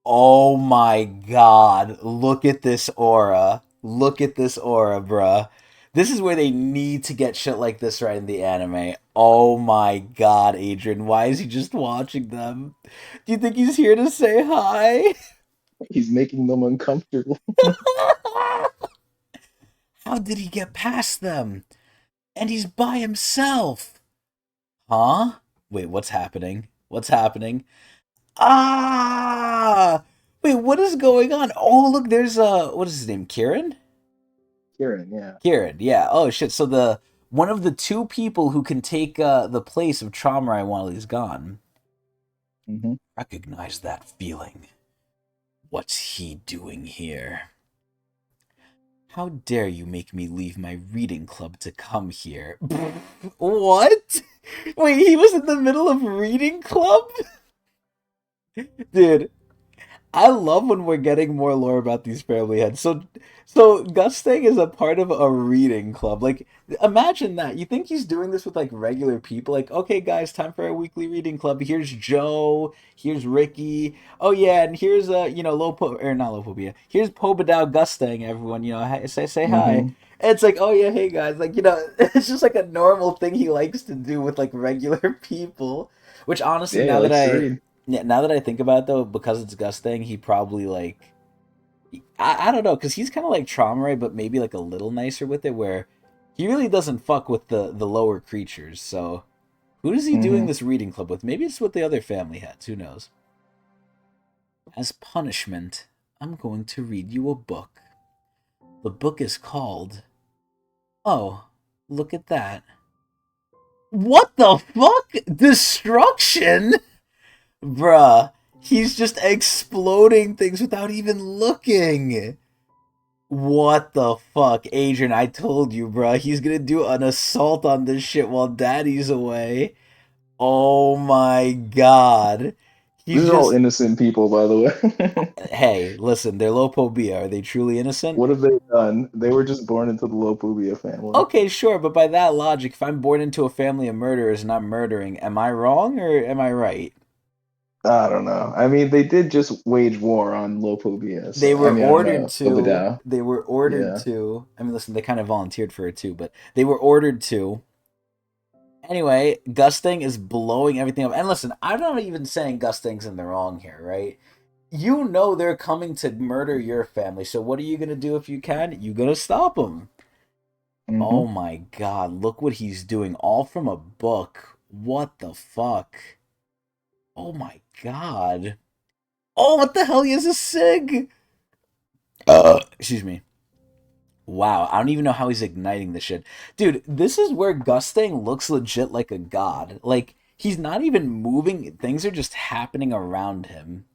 Oh my god. Look at this aura. Look at this aura, bruh. This is where they need to get shit like this right in the anime. Oh my god, Adrian. Why is he just watching them? Do you think he's here to say hi? He's making them uncomfortable. How did he get past them? And he's by himself. Huh? Wait, what's happening? What's happening? Ah! Wait, what is going on? Oh, look, there's what is his name? Kieran? Kieran, yeah. Kieran, yeah. Oh shit. So the one of the two people who can take the place of Traumerai while he's gone. Hmm. Recognize that feeling. What's he doing here? How dare you make me leave my reading club to come here? What? Wait, he was in the middle of reading club? Dude, I love when we're getting more lore about these family heads. So Gustang is a part of a reading club. Like, imagine that. You think he's doing this with like regular people? Like, okay, guys, time for a weekly reading club. Here's Joe. Here's Ricky. Oh yeah, and here's Lopo or not Lopopia. Here's Pobadao Gustang. Everyone, say hi. Hmm. And it's like, oh yeah, hey guys. Like, it's just like a normal thing he likes to do with like regular people. Which honestly, Yeah, he now that likes to I read. yeah, now that I think about it, though, because it's Gus thing, he probably like I don't know, because he's kind of like Traumerai, but maybe like a little nicer with it, where he really doesn't fuck with the lower creatures. So who is he doing Hmm. this reading club with? Maybe it's with the other family heads. Who knows? As punishment, I'm going to read you a book. The book is called. Oh, look at that! What the fuck? Destruction, bruh. He's just exploding things without even looking. What the fuck, Adrian? I told you, bro. He's gonna do an assault on this shit while Daddy's away. Oh my god. He's These are all just. innocent people, by the way. Hey, listen, they're Lopobia. Are they truly innocent? What have they done? They were just born into the Lopubia family. Okay, sure, but by that logic, if I'm born into a family of murderers and I'm murdering, am I wrong or am I right? I don't know. I mean, they did just wage war on Lopubia, They so I were mean, on ordered to. Obadao. They were ordered Yeah. to. I mean, listen, they kind of volunteered for it too, but they were ordered to. Anyway, Gusting is blowing everything up. And listen, I'm not even saying Gusting's in the wrong here, right? You know they're coming to murder your family, so what are you gonna do if you can? You gonna stop them. Hmm. Oh my god, look what he's doing, all from a book. What the fuck? Oh my god. Oh, what the hell? He has a sig! Excuse me. Wow, I don't even know how he's igniting this shit. Dude, this is where Gusting looks legit like a god. Like, He's not even moving. Things are just happening around him.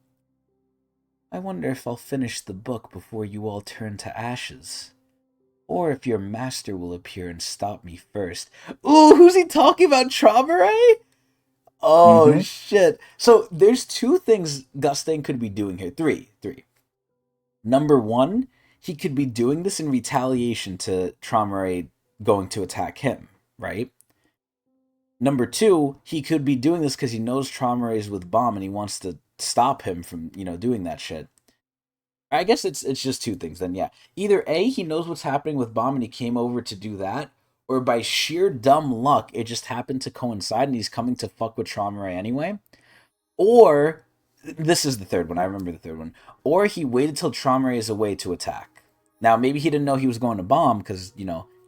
I wonder if I'll finish the book before you all turn to ashes. Or if your master will appear and stop me first. Ooh, who's he talking about? Traumerei? Oh, Mm-hmm. shit. So there's two things Gusting could be doing here. Three. Number one, he could be doing this in retaliation to Traumerei going to attack him, right? Number two, he could be doing this because he knows Traumerei is with Bomb and he wants to stop him from, doing that shit. I guess it's just two things then, yeah. Either A, he knows what's happening with Bomb and he came over to do that, or by sheer dumb luck, it just happened to coincide and he's coming to fuck with Traumerei anyway. Or this is the third one, I remember the third one. Or he waited till Traumerei is away to attack. Now maybe he didn't know he was going to Bomb, because,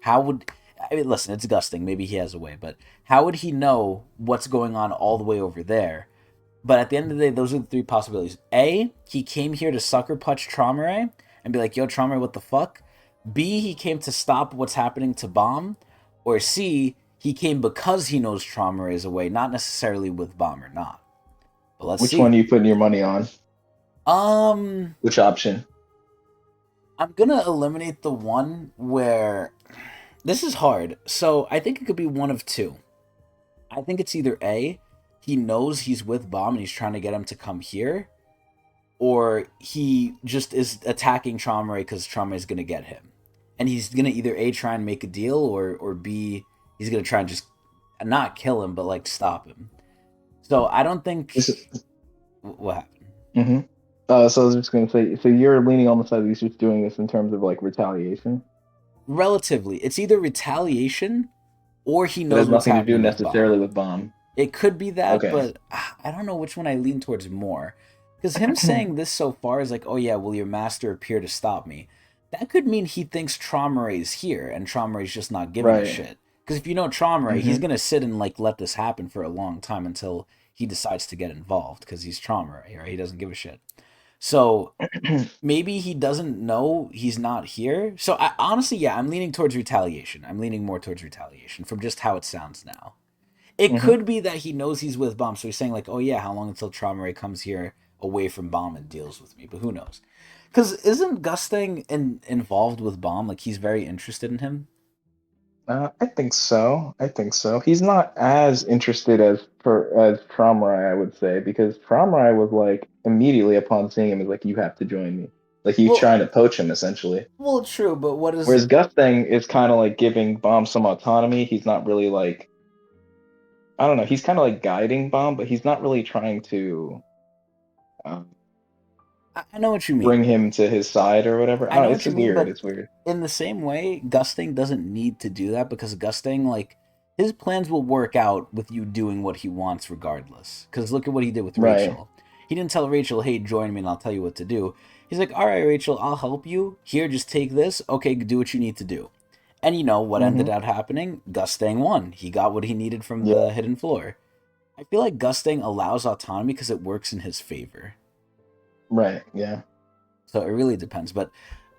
how would listen, it's Gusting, maybe he has a way, but how would he know what's going on all the way over there? But at the end of the day, those are the three possibilities. A, he came here to sucker punch Traumerei and be like, yo, Traumerei, what the fuck? B, he came to stop what's happening to Bomb. Or C, he came because he knows Traumerei is away, not necessarily with Bomb or not. But let's Which one see. are you putting your money on? Um, Which option? I'm gonna eliminate the one where this is hard. So I think it could be one of two. I think it's either A, he knows he's with Bomb and he's trying to get him to come here, or he just is attacking Traumerei because Traumerei is gonna get him, and he's gonna either A, try and make a deal, or B, he's gonna try and just not kill him but like stop him. So I don't think This is, what happened. mm-hmm. So I was just gonna say, so you're leaning on the side that he's just doing this in terms of like retaliation. Relatively, it's either retaliation or he It knows has what's nothing to do happening with necessarily Bomb. with Bomb. It could be that, Okay. but I don't know which one I lean towards more. Because him saying this so far is like, oh yeah, will your master appear to stop me? That could mean he thinks Traumerei is here and Traumerei's just not giving a Right. shit. Because if you know Traumerei, he's Mm-hmm. gonna sit and like let this happen for a long time until he decides to get involved because he's Traumerei, right? He doesn't give a shit. So maybe he doesn't know he's not here. So I honestly, yeah, I'm leaning towards retaliation. I'm leaning more towards retaliation from just how it sounds now. It Mm-hmm. could be that he knows he's with Bomb, so he's saying like, "Oh yeah, how long until Traumerei comes here away from Bomb and deals with me?" But who knows? Because isn't Gustang involved with Bomb? Like he's very interested in him. I think so. I think so. He's not as interested as Traumerai, I would say, because Traumerai was like immediately upon seeing him is like, you have to join me. Like he's Well, trying to poach him essentially. well, true, but what is? Whereas Gusting is kind of like giving Bomb some autonomy. He's not really like, I don't know. He's kind of like guiding Bomb, but he's not really trying to um, I know what you bring mean. him to his side or whatever. I I don't know know. what It's you mean, weird. but It's weird. in the same way, Gusting doesn't need to do that because Gusting, like, his plans will work out with you doing what he wants regardless. Because look at what he did with Right. Rachel. He didn't tell Rachel, hey, join me and I'll tell you what to do. He's like, all right, Rachel, I'll help you. Here, just take this. Okay, do what you need to do. And you know what ended Mm-hmm. up happening? Gustang won. He got what he needed from Yeah. the hidden floor. I feel like Gustang allows autonomy because it works in his favor. Right. Yeah. So it really depends. But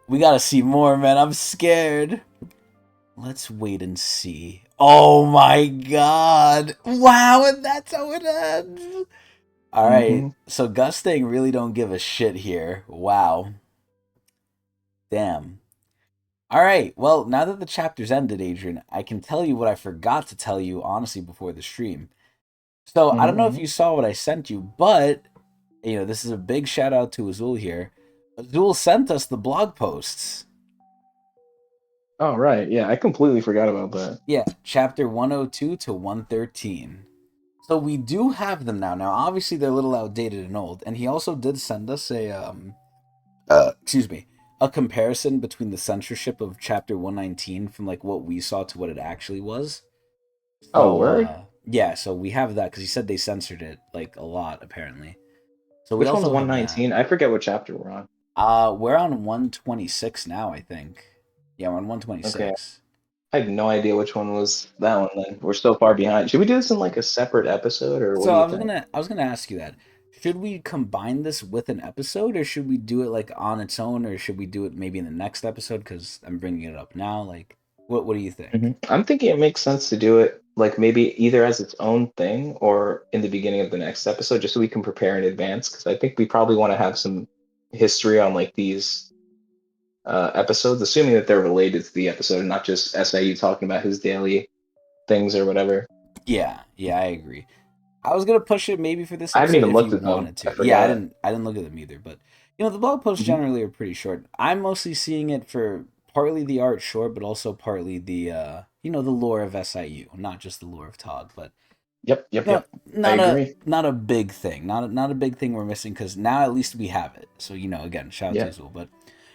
we gotta see more, man. I'm scared. Let's wait and see. Oh my god! Wow, and that's how it ends. All right, Mm-hmm. so Gustang really don't give a shit here. Wow, damn. All right, well, now that the chapter's ended, Adrian, I can tell you what I forgot to tell you honestly before the stream. So I don't know if Mm-hmm. you saw what I sent you, but this is a big shout out to Azul here. Azul sent us the blog posts. Oh, right. Yeah. I completely forgot about that. Yeah, chapter 102 to 113. So we do have them now. Now, obviously, they're a little outdated and old. And he also did send us excuse me, a comparison between the censorship of chapter 119 from like what we saw to what it actually was. Oh, So, word? yeah, so we have that because he said they censored it like a lot apparently. So we Which one's also have that. 119? I forget what chapter we're on. We're on 126 now, I think. Yeah, we're on Okay. 126. I had no idea which one was that one then. We're so far behind. Should we do this in like a separate episode or what So do you I was think? gonna I was gonna ask you that. Should we combine this with an episode, or should we do it like on its own, or should we do it maybe in the next episode? Because I'm bringing it up now. Like, what do you think? I'm thinking it makes sense to do it like maybe either as its own thing or in the beginning of the next episode, just so we can prepare in advance. Because I think we probably want to have some history on like these episodes, assuming that they're related to the episode and not just SIU talking about his daily things or whatever. Yeah, I agree. I was gonna push it maybe for this I haven't episode even if looked you at them. wanted I to. Yeah, forgot. I didn't look at them either, but the blog posts Hmm. generally are pretty short. I'm mostly seeing it for partly the art short, but also partly the the lore of SIU, not just the lore of Tog, but Yep, yep, no, yep. I agree. not a big thing, not a big thing we're missing because now at least we have it. So again, shout out to Yeah. Azul, but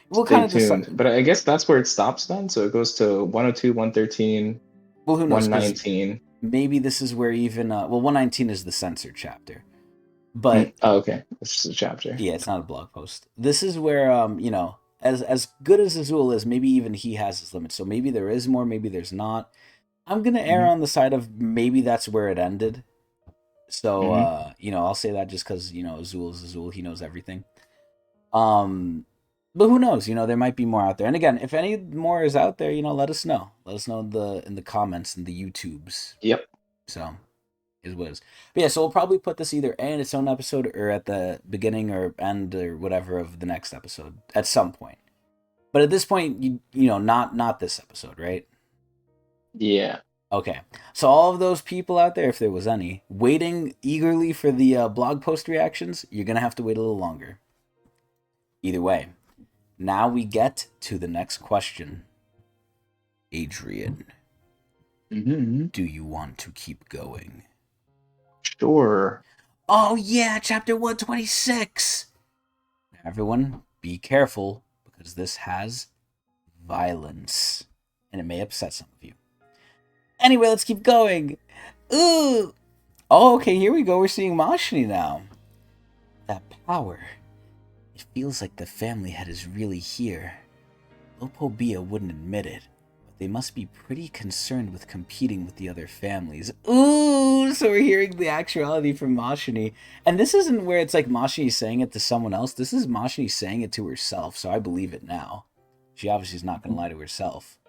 we'll kind Stay of decide. tuned. But I guess that's where it stops then. So it goes to 102, 113, Well, who knows? Because 119. maybe this is where even 119 is the censored chapter, but Oh, okay. It's just a chapter. yeah, it's not a blog post. This is where as good as Azul is, maybe even he has his limits. So maybe there is more, maybe there's not. I'm gonna err Hmm. on the side of maybe that's where it ended. So Hmm. I'll say that just because Azul is Azul, he knows everything. Um, but who knows? There might be more out there. And again, if any more is out there, let us know. Let us know in the comments and the YouTubes. Yep. So is what it is. But yeah, so we'll probably put this either in its own episode or at the beginning or end or whatever of the next episode at some point. But at this point, not this episode, right? Yeah. Okay. So all of those people out there, if there was any, waiting eagerly for the blog post reactions, you're gonna have to wait a little longer. Either way, now we get to the next question. Adrian, Hmm. do you want to keep going? Sure. Oh yeah, chapter 126. Everyone, be careful because this has violence and it may upset some of you. Anyway, let's keep going. Ooh. Oh, okay, here we go. We're seeing Mashni now. That power. It feels like the family head is really here. Lopobia wouldn't admit it, but they must be pretty concerned with competing with the other families. Ooh, so we're hearing the actuality from Mashni. And this isn't where it's like Mashni saying it to someone else. This is Mashni saying it to herself, so I believe it now. She obviously is not going to lie to herself.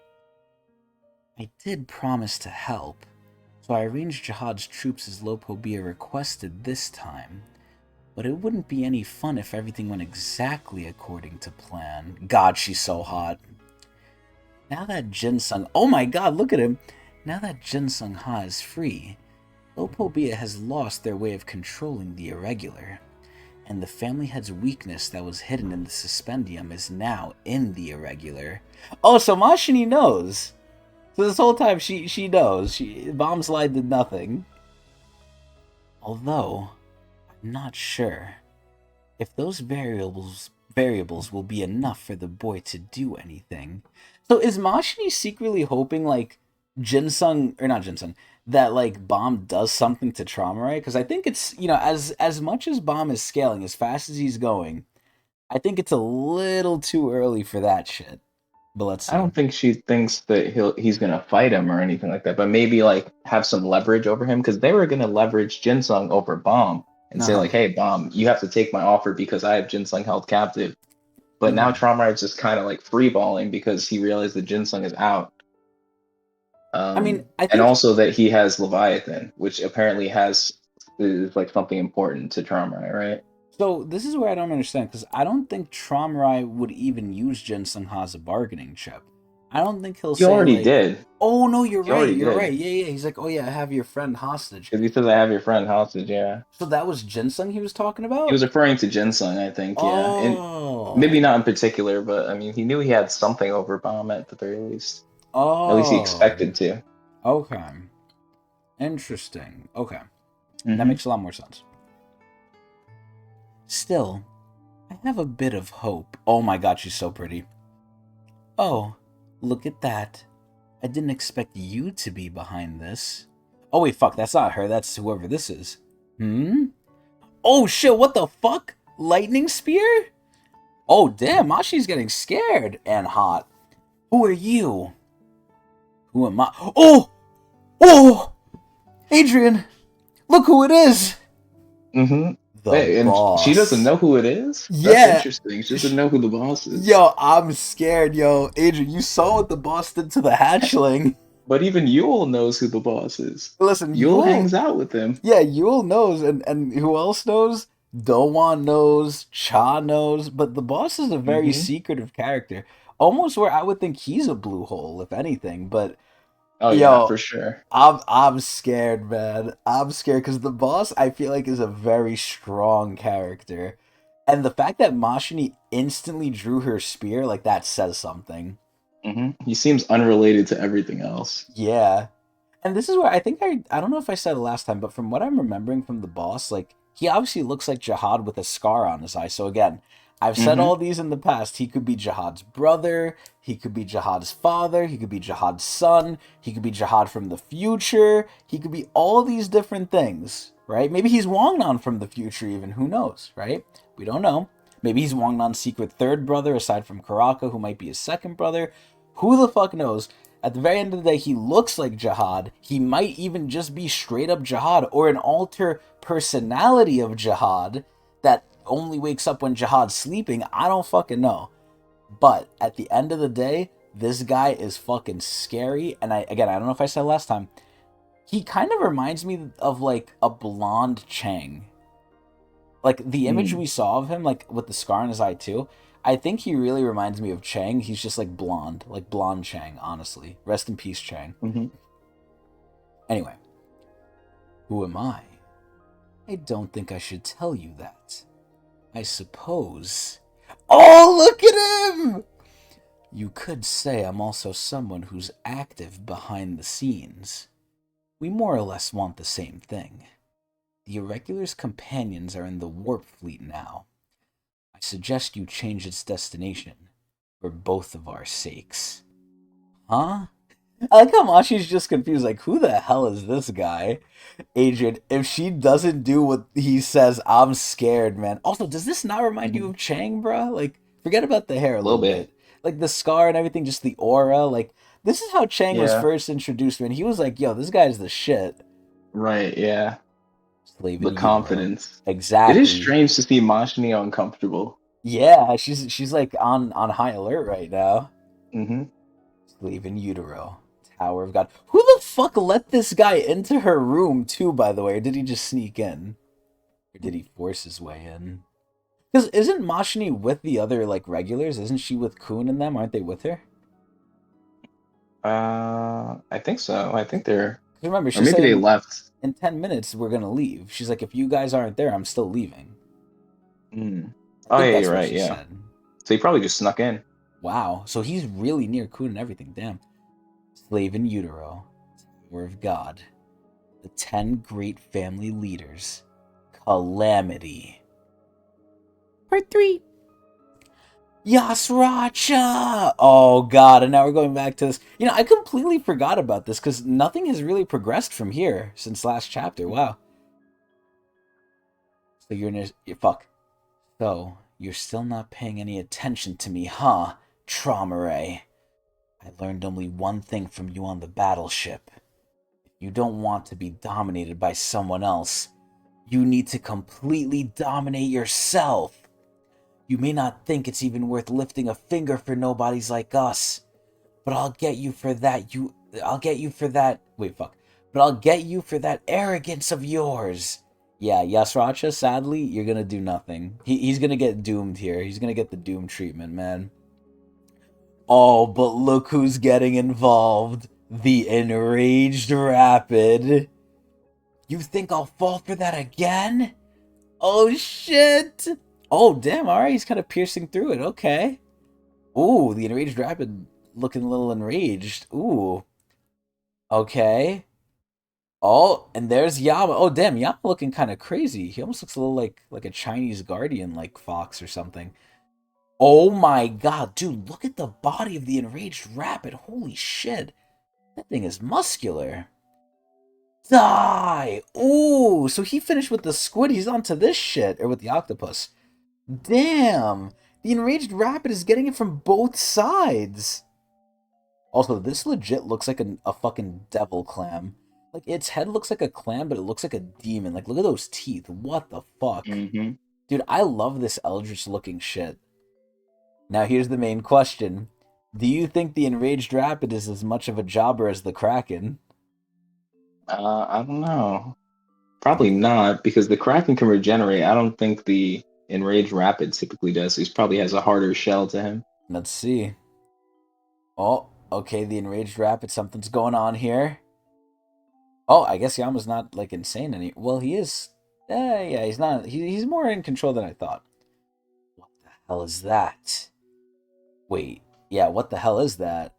I did promise to help, so I arranged Jihad's troops as Lopobia requested this time. But it wouldn't be any fun if everything went exactly according to plan. God, she's so hot. Now that Jinsung... Oh my god, look at him! Now that Jinsung Ha is free, Lopobia has lost their way of controlling the irregular. And the family head's weakness that was hidden in the suspendium is now in the irregular. Oh, so Mashini knows! So this whole time she knows. Bomb Slide did nothing. Although, I'm not sure if those variables will be enough for the boy to do anything. So is Mashini secretly hoping like Jinsung or not Jinsung that like Bomb does something to Traumerei? Because I think it's as much as Bomb is scaling as fast as he's going, I think it's a little too early for that shit. But let's I see. don't think she thinks that he's gonna fight him or anything like that, but maybe like have some leverage over him because they were gonna leverage Jinsung over Bomb and say Uh-huh. like, "Hey, Bomb, you have to take my offer because I have Jinsung held captive." But now Mm-hmm. Traumar is just kind of like freeballing because he realized that Jinsung is out, I mean, I and think also that he has Leviathan, which apparently is like something important to Traumar, right? so. This is where I don't understand because I don't think Traumerei would even use Jinsung Ha as a bargaining chip. I don't think he'll He say already like, did. "Oh no, you're He right, already you're did right." Yeah, yeah. He's like, "Oh yeah, I have your friend hostage." because he says, "I have your friend hostage." Yeah. So that was Jinsung he was talking He was about. referring to Jinsung, I think, yeah. And maybe Oh, not in particular, but I mean, he knew he had something over Bomb at the very least. At least he oh, expected to. okay, interesting. Okay, that Hmm. makes a lot more sense. Still, I have a bit of hope. Oh my god, she's so pretty. Oh, look at that. I didn't expect you to be behind this. Oh wait, fuck, that's not her, that's whoever this is. Hmm? Oh shit, what the fuck? Lightning spear? Oh damn, Mashi's getting scared and hot. Who are you? Who am I? Oh! Oh! Adrian! Look who it is! Hmm. The Wait, and she doesn't boss. know who it is? That's Yeah! interesting. She doesn't know who the boss is. Yo, I'm scared, yo. Adrian, you saw what the boss did to the hatchling. But even Yule knows who the boss is. Listen, Yule Yule, hangs out with him. yeah, Yule knows, and who else knows? Dowan knows, Cha knows, but the boss is a very Hmm. secretive character. Almost where I would think he's a blue hole, if anything. But Oh yeah, yo, for sure. I'm scared, man. I'm scared because the boss I feel like is a very strong character, and the fact that Mashini instantly drew her spear like that says something. He seems unrelated to everything else. Yeah. And this is where I don't know if I said it last time, but from what I'm remembering from the boss, like he obviously looks like Jihad with a scar on his eye. So again, I've said Hmm. all these in the past. He could be Jihad's brother, he could be Jihad's father, he could be Jihad's son, he could be Jihad from the future, he could be all these different things, right? Maybe he's Wangnan from the future even, who knows, right? We don't know. Maybe he's Wangnan's secret third brother aside from Karaka, who might be his second brother. Who the fuck knows? At the very end of the day, he looks like Jihad. He might even just be straight up Jihad or an alter personality of Jihad that only wakes up when Jihad's sleeping. I don't fucking know. But at the end of the day, this guy is fucking scary. And I don't know if I said last time, he kind of reminds me of like a blonde Chang. Like the image Mm. we saw of him, like with the scar on his eye too, I think he really reminds me of Chang. He's just like blonde Chang, honestly. Rest in peace, Chang. Hmm. Anyway, who am I? I don't think I should tell you that. I suppose. Oh, look at him! You could say I'm also someone who's active behind the scenes. We more or less want the same thing. The Irregular's companions are in the warp fleet now. I suggest you change its destination for both of our sakes. Huh? I like how Mashi's just confused, like, who the hell is this guy? Adrian, if she doesn't do what he says, I'm scared, man. Also, does this not remind you Hmm. of Chang, bruh? Like, forget about the hair a A little little bit. bit. Like, the scar and everything, just the aura. Like, this is how Chang was Yeah. first introduced, man. He was like, yo, this guy's the shit. Right. Yeah. Slave The in utero. confidence. It is Exactly. strange to see Mashni uncomfortable. Yeah, she's like on high alert right now. Hmm. Slave in utero. Tower of God. Who the fuck let this guy into her room too, by the way? Or did he just sneak in? Or did he force his way in? Because isn't Mashni with the other like regulars? Isn't she with Kun and them? Aren't they with her? I think so. I think they're, 'Cause remember, or she's maybe they saying left. in 10 minutes we're gonna leave. She's like, if you guys aren't there, I'm still leaving. Mm. I Oh think yeah, that's you're what right. she Yeah. said. So he probably just snuck in. Wow. So he's really near Kun and everything. Damn. Slave in utero. Tower of God. The 10 great family leaders. Calamity. Part 3. Yasracha! Oh god, and now we're going back to this. You know, I completely forgot about this because nothing has really progressed from here since last chapter. Wow. So fuck. So, you're still not paying any attention to me, huh, Traumerei? I learned only one thing from you on the battleship. If you don't want to be dominated by someone else, you need to completely dominate yourself. You may not think it's even worth lifting a finger for nobodies like us, but I'll get you for that. I'll get you for that. Wait, fuck. But I'll get you for that arrogance of yours. Yeah, Yasracha, sadly, you're gonna do nothing. He's gonna get doomed here. He's gonna get the doom treatment, man. Oh, but look who's getting involved. The enraged Rapid. You think I'll fall for that again? Oh, shit! Oh, damn, alright, he's kind of piercing through it. Okay. Ooh, the enraged Rapid looking a little enraged. Ooh. Okay. Oh, and there's Yama. Oh, damn, Yama looking kind of crazy. He almost looks a little like a Chinese guardian, like fox or something. Oh my god, dude, look at the body of the enraged Rapid. Holy shit. That thing is muscular. Die! Ooh, so he finished with the squid. He's on to this shit. Or with the octopus. Damn! The enraged Rapid is getting it from both sides. Also, this legit looks like a fucking devil clam. Like, its head looks like a clam, but it looks like a demon. Like, look at those teeth. What the fuck? Hmm. Dude, I love this eldritch looking shit. Now, here's the main question. Do you think the Enraged Rapid is as much of a jobber as the Kraken? I don't know. Probably not, because the Kraken can regenerate. I don't think the Enraged Rapid typically does. He probably has a harder shell to him. Let's see. Oh, okay, the Enraged Rapid, something's going on here. Oh, I guess Yama's not like insane any. Well, he is. Yeah, he's not. He's more in control than I thought. What the hell is that? Wait, yeah, what the hell is that?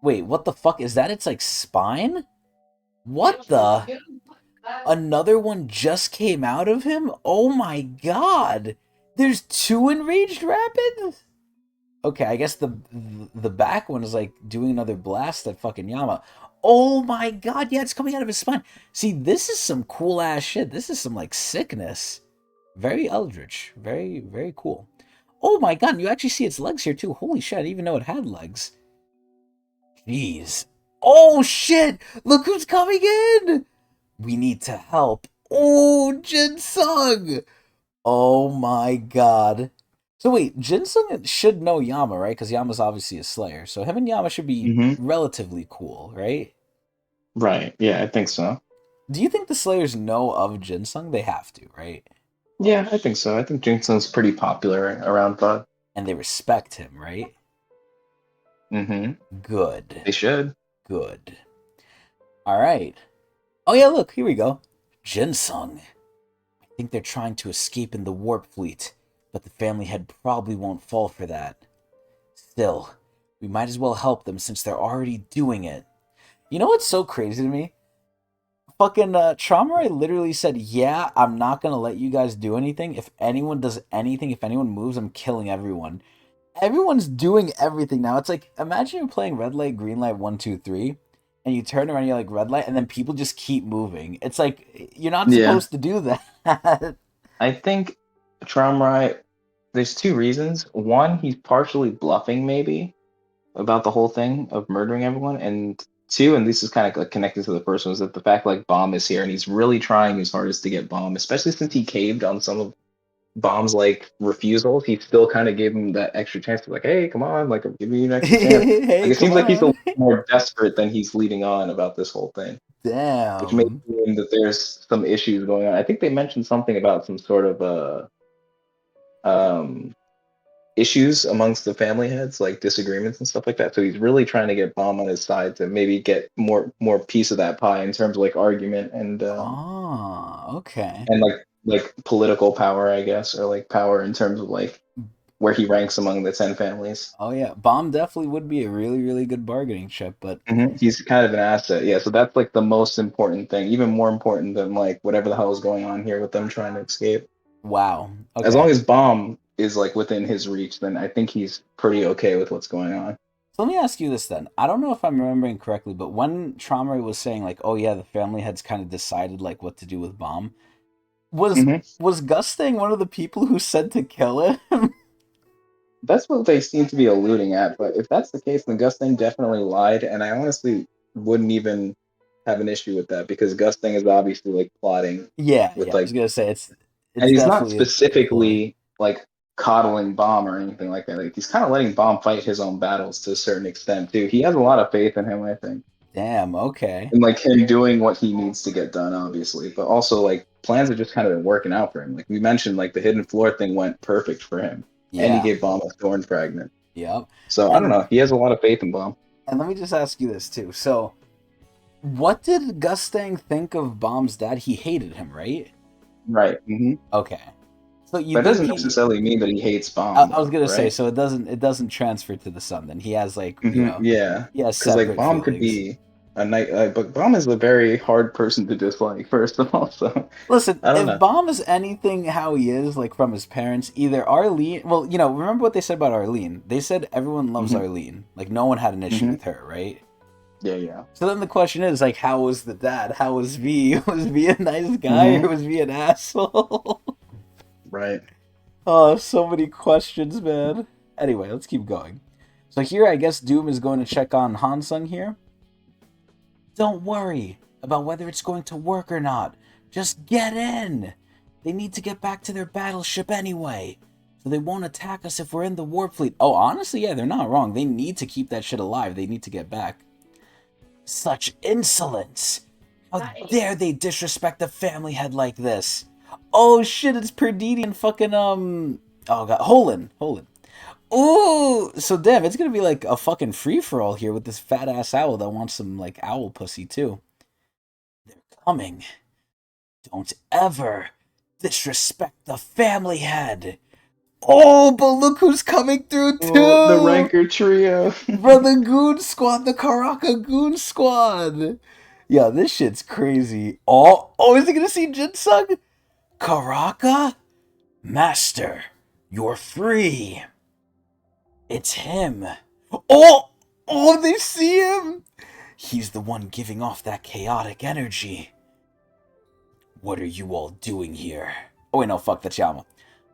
Wait, what the fuck is that? It's like spine? What the? Another one just came out of him? Oh my god! There's two Enraged Rapids? Okay, I guess the back one is like doing another blast at fucking Yama. Oh my god, yeah, it's coming out of his spine. See, this is some cool ass shit. This is some like sickness. Very eldritch. Very, very cool. Oh my god, and you actually see its legs here too. Holy shit, I didn't even know it had legs. Jeez. Oh shit! Look who's coming in! We need to help. Oh, Jinsung! Oh my god. So wait, Jinsung should know Yama, right? Because Yama's obviously a Slayer. So him and Yama should be Hmm. relatively cool, right? Right. Yeah, I think so. Do you think the Slayers know of Jinsung? They have to, right? Yeah, I think so. I think Jinxon's pretty popular around Bud. And they respect him, right? Hmm. Good. They should. Good. Alright. Oh yeah, look, here we go. Jinsung. I think they're trying to escape in the warp fleet, but the family head probably won't fall for that. Still, we might as well help them since they're already doing it. You know what's so crazy to me? Fucking Traumerei literally said, yeah, I'm not gonna let you guys do anything. If anyone does anything, if anyone moves, I'm killing everyone. Everyone's doing everything now. It's like, imagine you're playing red light, green light, 1, 2, 3, and you turn around and you're like red light, and then people just keep moving. It's like, you're not Yeah. supposed to do that. I think Traumrai, there's two reasons. One, he's partially bluffing, maybe, about the whole thing of murdering everyone. And two, and this is kind of like connected to the first one, is that the fact like Bomb is here and he's really trying his hardest to get Bomb, especially since he caved on some of Bomb's like refusals. He still kind of gave him that extra chance to like, hey, come on, like I'm giving you an extra chance. Hey, Like it come seems like he's a on. little more desperate than he's leading on about this whole thing, which may Damn. mean that there's some issues going on. I think they mentioned something about some sort of um issues amongst the family heads, like disagreements and stuff like that. So he's really trying to get Bomb on his side to maybe get more piece of that pie in terms of like argument Oh, okay. and like political power, I guess, or like power in terms of like where he ranks among the 10 families. Oh yeah, Bomb definitely would be a really, really good bargaining chip, but He's kind of an asset, yeah. So that's like the most important thing, even more important than like whatever the hell is going on here with them trying to escape. wow. As Okay. long as Bomb is like within his reach, then I think he's pretty okay with what's going on. So let me ask you this then. I don't know if I'm remembering correctly, but when Traumerei was saying like, "Oh yeah, the family heads kind of decided like what to do with Bomb," was Hmm. was Gustang one of the people who said to kill him? That's what they seem to be alluding at. But if that's the case, then Gusting definitely lied, and I honestly wouldn't even have an issue with that because Gusting is obviously like plotting Yeah, with yeah. I was like, gonna say and it's he's not definitely a ploy. specifically like coddling Bomb or anything like that. Like he's kind of letting Bomb fight his own battles to a certain extent too. He has a lot of faith in him, I think, Damn. Okay. and like him doing what he needs to get done, obviously. But also like plans have just kind of been working out for him. Like we mentioned, like the hidden floor thing went perfect for him, and he Yeah. gave Bomb a thorn fragment. Yep. So I don't And know. He has a lot of faith in Bomb. let me just ask you this too. So, what did Gustang think of Bomb's dad? He hated him, right? Right. Okay. So you That think doesn't he? necessarily mean that he hates I, Bomb, I was though, gonna say, right? so it doesn't transfer to the son. Then he has like Yeah. he has Because like separate Bomb could feelings. be a night, but Bomb is a very hard person to dislike. First of all, so Listen, I don't if know. Bomb is anything how he is, like from his parents, either Arlene. Well, remember what they said about Arlene? They said everyone loves Hmm. Arlene. Like no one had an issue Hmm. with her, right? Yeah, yeah. So then the question is, like, how was the dad? How was V? Was V a nice guy or Hmm. was V an asshole? Right. Oh, so many questions, man. Anyway, let's keep going. So here, I guess Doom is going to check on Hansung here. Don't worry about whether it's going to work or not. Just get in. They need to get back to their battleship anyway. So they won't attack us if we're in the warp fleet. Oh, honestly, yeah, they're not wrong. They need to keep that shit alive. They need to get back. Such insolence! How dare they disrespect the family head like this? Oh shit, it's Perdini and fucking, oh god, Holland. Ooh, so damn, it's gonna be like a fucking free-for-all here with this fat-ass owl that wants some, like, owl pussy, too. They're coming. Don't ever disrespect the family head. Oh, but look who's coming through, too! Oh, the Ranker Trio. Bro, the Goon Squad, the Karaka Goon Squad. Yeah, this shit's crazy. Oh, is he gonna see Jinsung? Karaka? Master, you're free. It's him. Oh, they see him. He's the one giving off that chaotic energy. What are you all doing here? Oh, wait, no, fuck, that's Yama.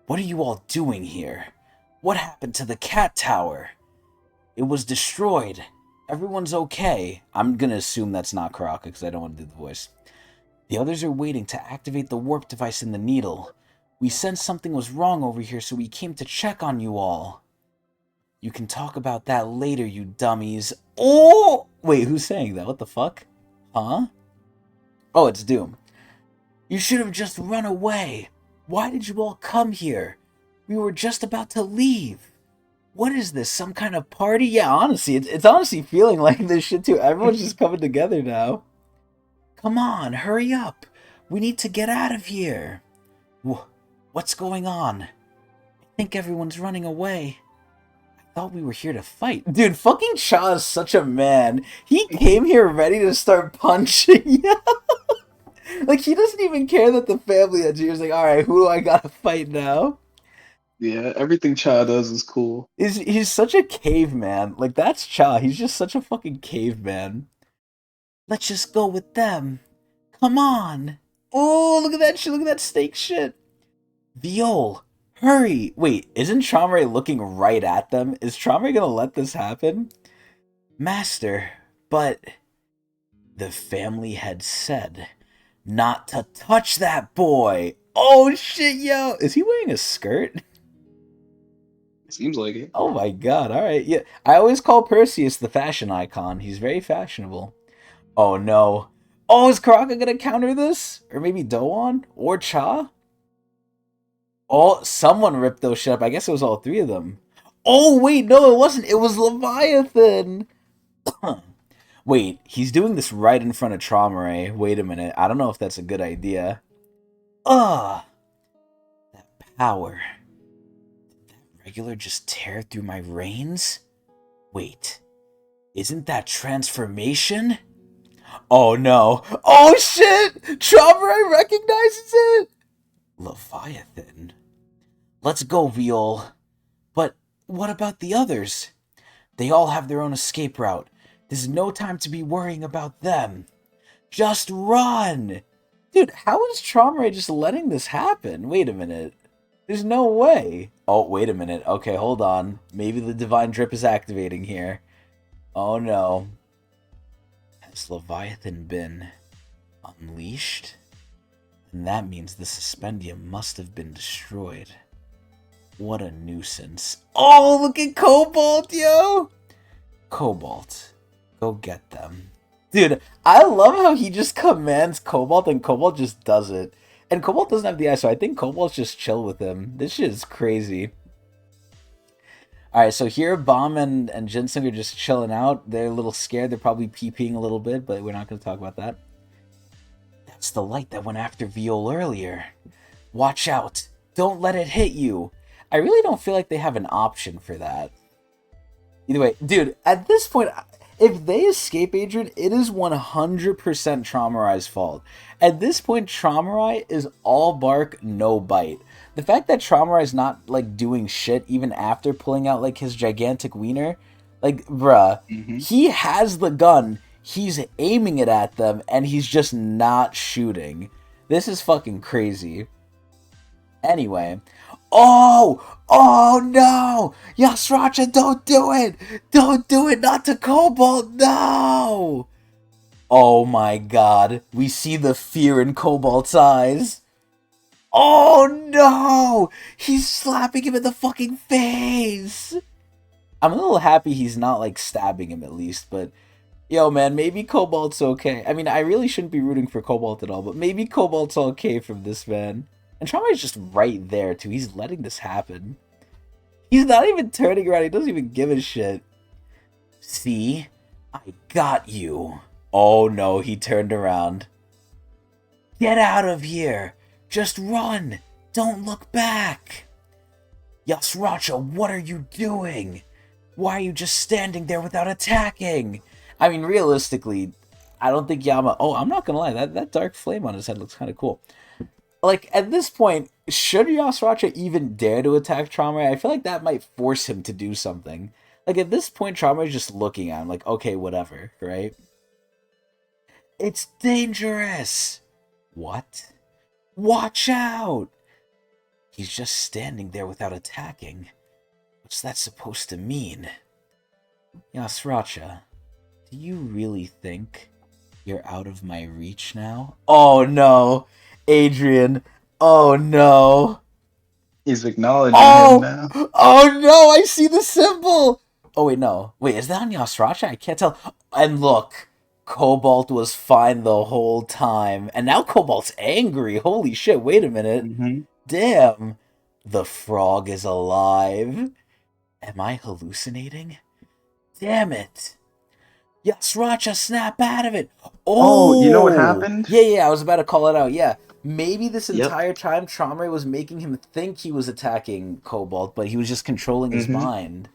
What are you all doing here? What happened to the cat tower? It was destroyed. Everyone's okay. I'm gonna assume that's not Karaka because I don't want to do the voice. The others are waiting to activate the warp device in the needle. We sensed something was wrong over here, so we came to check on you all. You can talk about that later, you dummies. Oh! Wait, who's saying that? What the fuck? Huh? Oh, it's Doom. You should have just run away. Why did you all come here? We were just about to leave. What is this, some kind of party? Yeah, honestly, it's honestly feeling like this shit too. Everyone's just coming together now. Come on, hurry up. We need to get out of here. What's going on? I think everyone's running away. I thought we were here to fight. Dude, fucking Cha is such a man. He came here ready to start punching. Like, he doesn't even care that the family is here. He's like, alright, who do I gotta fight now? Yeah, everything Cha does is cool. He's such a caveman. Like, that's Cha. He's just such a fucking caveman. Let's just go with them. Come on. Oh, look at that shit. Look at that steak shit. Viol, hurry. Wait, isn't Traumerei looking right at them? Is Traumerei gonna let this happen? Master, but the family had said not to touch that boy. Oh shit, yo. Is he wearing a skirt? Seems like it. Oh my god, alright. Yeah, I always call Perseus the fashion icon. He's very fashionable. Oh no. Oh, is Karaka gonna counter this? Or maybe Doan? Or Cha? Oh, someone ripped those shit up. I guess it was all three of them. Oh, wait, no, it wasn't. It was Leviathan. Wait, he's doing this right in front of Traumerei. Wait a minute. I don't know if that's a good idea. Ugh. That power. Did that regular just tear through my reins? Wait. Isn't that transformation? Oh no. Oh shit! Traumerei recognizes it! Leviathan? Let's go, Viol. But what about the others? They all have their own escape route. There's no time to be worrying about them. Just run! Dude, how is Traumerei just letting this happen? Wait a minute. There's no way. Oh, wait a minute. Okay, hold on. Maybe the Divine Drip is activating here. Oh no. Has Leviathan been unleashed? And that means the Suspendium must have been destroyed. What a nuisance. Oh, look at Cobalt, yo! Cobalt, go get them. Dude, I love how he just commands Cobalt and Cobalt just does it. And Cobalt doesn't have the eye, so I think Cobalt's just chill with him. This shit is crazy. Alright, so here Bomb and Ginseng are just chilling out. They're a little scared. They're probably pee-peeing a little bit, but we're not going to talk about that. That's the light that went after Viol earlier. Watch out. Don't let it hit you. I really don't feel like they have an option for that. Either way, dude, at this point, if they escape Adrian, it is 100% Traumerei's fault. At this point, Traumerei is all bark, no bite. The fact that Traumerei's not, like, doing shit even after pulling out, like, his gigantic wiener, like, bruh, he has the gun, he's aiming it at them, and he's just not shooting. This is fucking crazy. Anyway. Oh no! Yasracha, don't do it! Don't do it, not to Cobalt, no! Oh my god, we see the fear in Cobalt's eyes. Oh no! He's slapping him in the fucking face! I'm a little happy he's not like stabbing him at least, but yo man, maybe Cobalt's okay. I mean, I really shouldn't be rooting for Cobalt at all, but maybe Cobalt's okay from this man. And Trauma is just right there too. He's letting this happen. He's not even turning around. He doesn't even give a shit. See? I got you. Oh no, he turned around. Get out of here! Just run! Don't look back! Yasracha, what are you doing? Why are you just standing there without attacking? I mean, realistically, I don't think Yama... Oh, I'm not gonna lie, that dark flame on his head looks kind of cool. Like, at this point, should Yasracha even dare to attack Trauma? I feel like that might force him to do something. Like, at this point, Trauma is just looking at him like, okay, whatever, right? It's dangerous! What? Watch out! He's just standing there without attacking. What's that supposed to mean? Yasracha, do you really think you're out of my reach now? Oh no! Adrian! Oh no! He's acknowledging him Oh! now. Oh no! I see the symbol! Oh wait, no. Wait, is that on Yasracha? I can't tell. And look! Cobalt was fine the whole time. And now Cobalt's angry. Holy shit, wait a minute. Mm-hmm. Damn! The frog is alive. Am I hallucinating? Damn it! Yasracha, snap out of it! Oh, you know what Oh! happened? Yeah, I was about to call it out, yeah. Maybe this Yep. entire time Traumere was making him think he was attacking Cobalt, but he was just controlling his Mm-hmm. mind. Yep.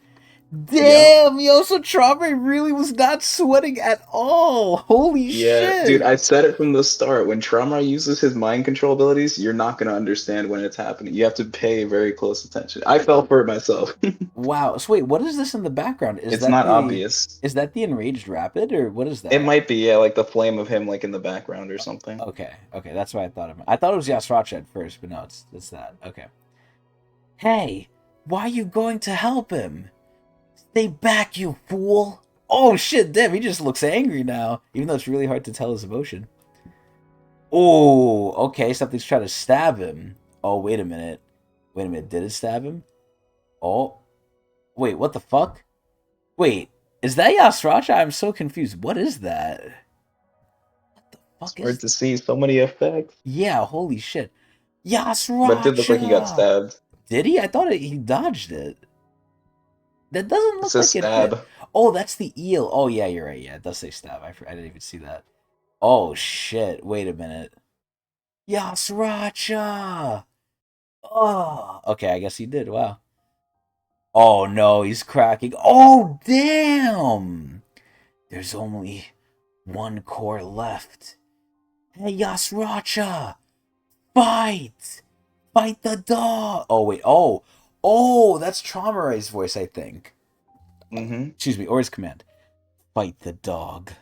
Damn, yo, so Traumere really was not sweating at all! Holy Yeah, dude, shit! I said it from the start. When Trauma uses his mind control abilities, you're not gonna understand when it's happening. You have to pay very close attention. I fell for it myself. Wow, so wait, what is this in the background? Is It's that not the... obvious. Is that the Enraged Rapid, or what is It that? might be, yeah, like the flame of him like in the background or something. Okay, that's what I thought of. I thought it was Yasracha at first, but no, it's that. Okay. Hey, why are you going to help him? Stay back, you fool! Oh shit, damn, he just looks angry now, even though it's really hard to tell his emotion. Oh, okay, something's trying to stab him. Oh, wait a minute. Wait a minute, did it stab him? Oh, wait, what the fuck? Wait, is that Yasracha? I'm so confused. What is that? What the It's fuck hard is... to see. So many effects. Yeah, holy shit. But it did look like he got Yasracha! stabbed. Did he? I thought he dodged it. That doesn't It look says like it hit. stab. Oh, that's the eel. Oh, yeah, you're right. Yeah, it does say stab. I didn't even see that. Oh, shit. Wait a minute. Yasracha! Oh, okay, I guess he did. Wow. Oh, no, he's cracking. Oh, damn! There's only one core left. Hey, Yasracha! Fight! Fight the dog! Oh, wait. Oh, that's Traumerei's voice, I think. Mm-hmm. Excuse me, or his command. Fight the dog.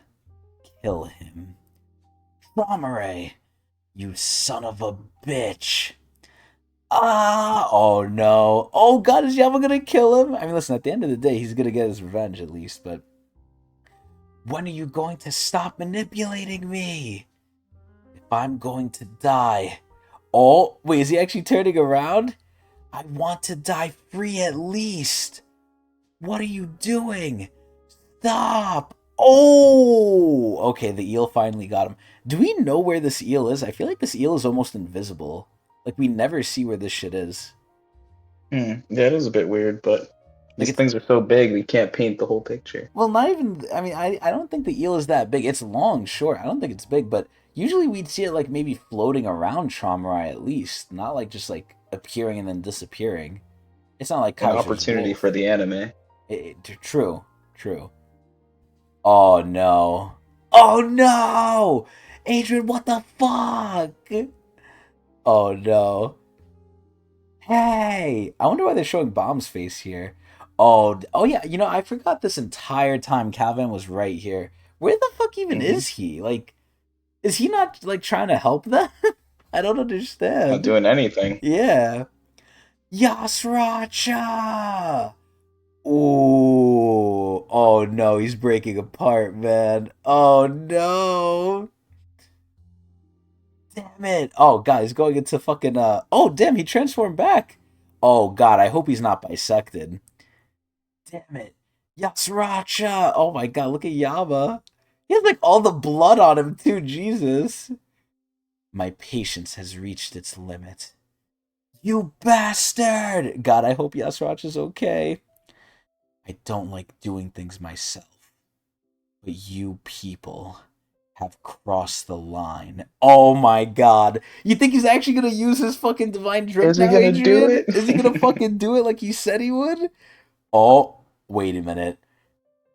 Kill him. Traumerei, you son of a bitch. Ah! Oh no. Oh god, is Yama gonna kill him? I mean, listen, at the end of the day, he's gonna get his revenge at least, but... When are you going to stop manipulating me? If I'm going to die... Oh, wait, is he actually turning around? I want to die free at least. What are you doing? Stop! Oh! Okay, the eel finally got him. Do we know where this eel is? I feel like this eel is almost invisible. Like, we never see where this shit is. Hmm. Yeah, it is a bit weird, but Like, these it's... things are so big we can't paint the whole picture. Well, not even... I mean, I don't think the eel is that big. It's long, sure. I don't think it's big, but usually we'd see it, like, maybe floating around Traumerei at least. Not, like, just, like, appearing and then disappearing. It's not like An Kaiser's opportunity for wolf. the anime. True. True. Oh, no. Oh, no! Adrian, what the fuck? Oh, no. Hey! I wonder why they're showing Bomb's face here. Oh yeah, you know, I forgot this entire time Calvin was right here. Where the fuck even Mm-hmm. is he? Like, is he not, like, trying to help them? I don't Not understand. doing anything. Yeah. Yasracha! Ooh. Oh, no, he's breaking apart, man. Oh, no. Damn it. Oh, God, he's going into fucking, Oh, damn, he transformed back. Oh, God, I hope he's not bisected. Damn it. Yasracha. Oh, my God, look at Yama. He has, like, all the blood on him, too, Jesus. My patience has reached its limit. You bastard! God, I hope Yasracha's okay. I don't like doing things myself, but you people have crossed the line. Oh my god. You think he's actually gonna use his fucking divine drip Is he now, gonna do Adrian? Is he gonna it? fucking do it like he said he would? Oh, wait a minute.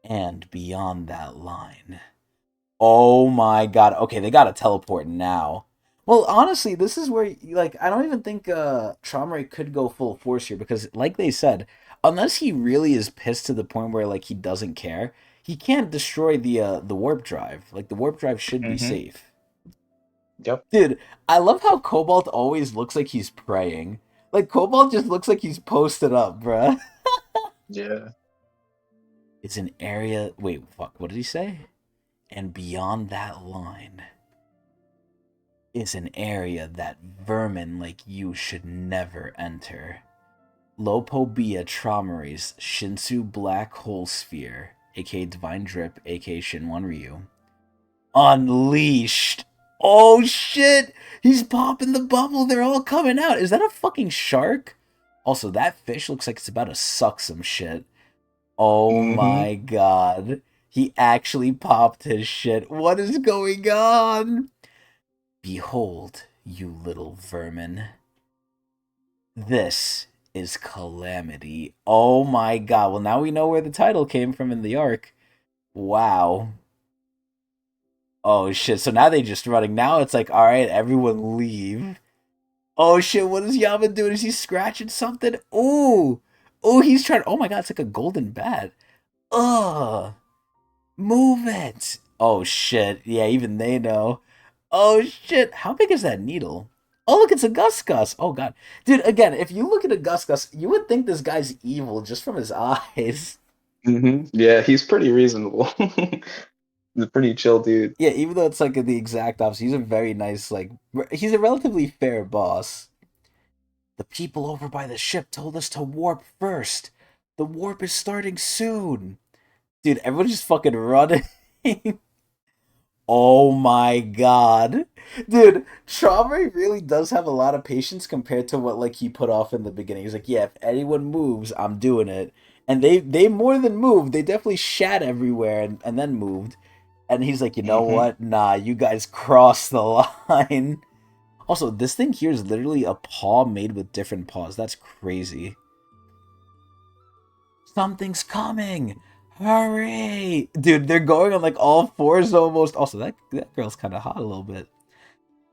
And beyond that line. Oh my god. Okay, they gotta teleport now. Well, honestly, this is where like I don't even think Traumerei could go full force here because like they said, unless he really is pissed to the point where like he doesn't care, he can't destroy the warp drive. Like the warp drive should be Hmm. safe. Yep. Dude, I love how Cobalt always looks like he's praying. Like Cobalt just looks like he's posted up, bruh. Yeah. It's an area. Wait, fuck. What did he say? And beyond that line is an area that vermin like you should never enter. Lopobia Traumerei's Shinsu Black Hole Sphere, aka Divine Drip, aka Shinwan Ryu. Unleashed! Oh shit! He's popping the bubble, they're all coming out. Is that a fucking shark? Also, that fish looks like it's about to suck some shit. Oh Hmm. my god. He actually popped his shit. What is going on? Behold, you little vermin. This is Calamity. Oh my god. Well, now we know where the title came from in the arc. Wow. Oh shit. So now they just running. Now it's like, alright, everyone leave. Oh shit, what is Yama doing? Is he scratching something? Ooh. Oh, he's trying. Oh my god, it's like a golden bat. Ugh. Move it. Oh shit. Yeah, even they know. Oh shit. How big is that needle? Oh look, it's a Gus Gus. Oh god. Dude, again, if you look at a Gus Gus, you would think this guy's evil just from his eyes. Yeah, he's pretty reasonable. He's a pretty chill dude. Yeah, even though it's like the exact opposite. He's a very nice, like he's a relatively fair boss. The people over by the ship told us to warp first. The warp is starting soon. Dude, everyone's just fucking running. Oh my god. Dude, Traumerei really does have a lot of patience compared to what like he put off in the beginning. He's like, yeah, if anyone moves, I'm doing it. And they more than moved. They definitely shat everywhere and then moved. And he's like, you know Hmm. what? Nah, you guys crossed the line. Also, this thing here is literally a paw made with different paws. That's crazy. Something's coming. Hurry! Dude, they're going on like all fours almost. Also, that girl's kind of hot a little bit.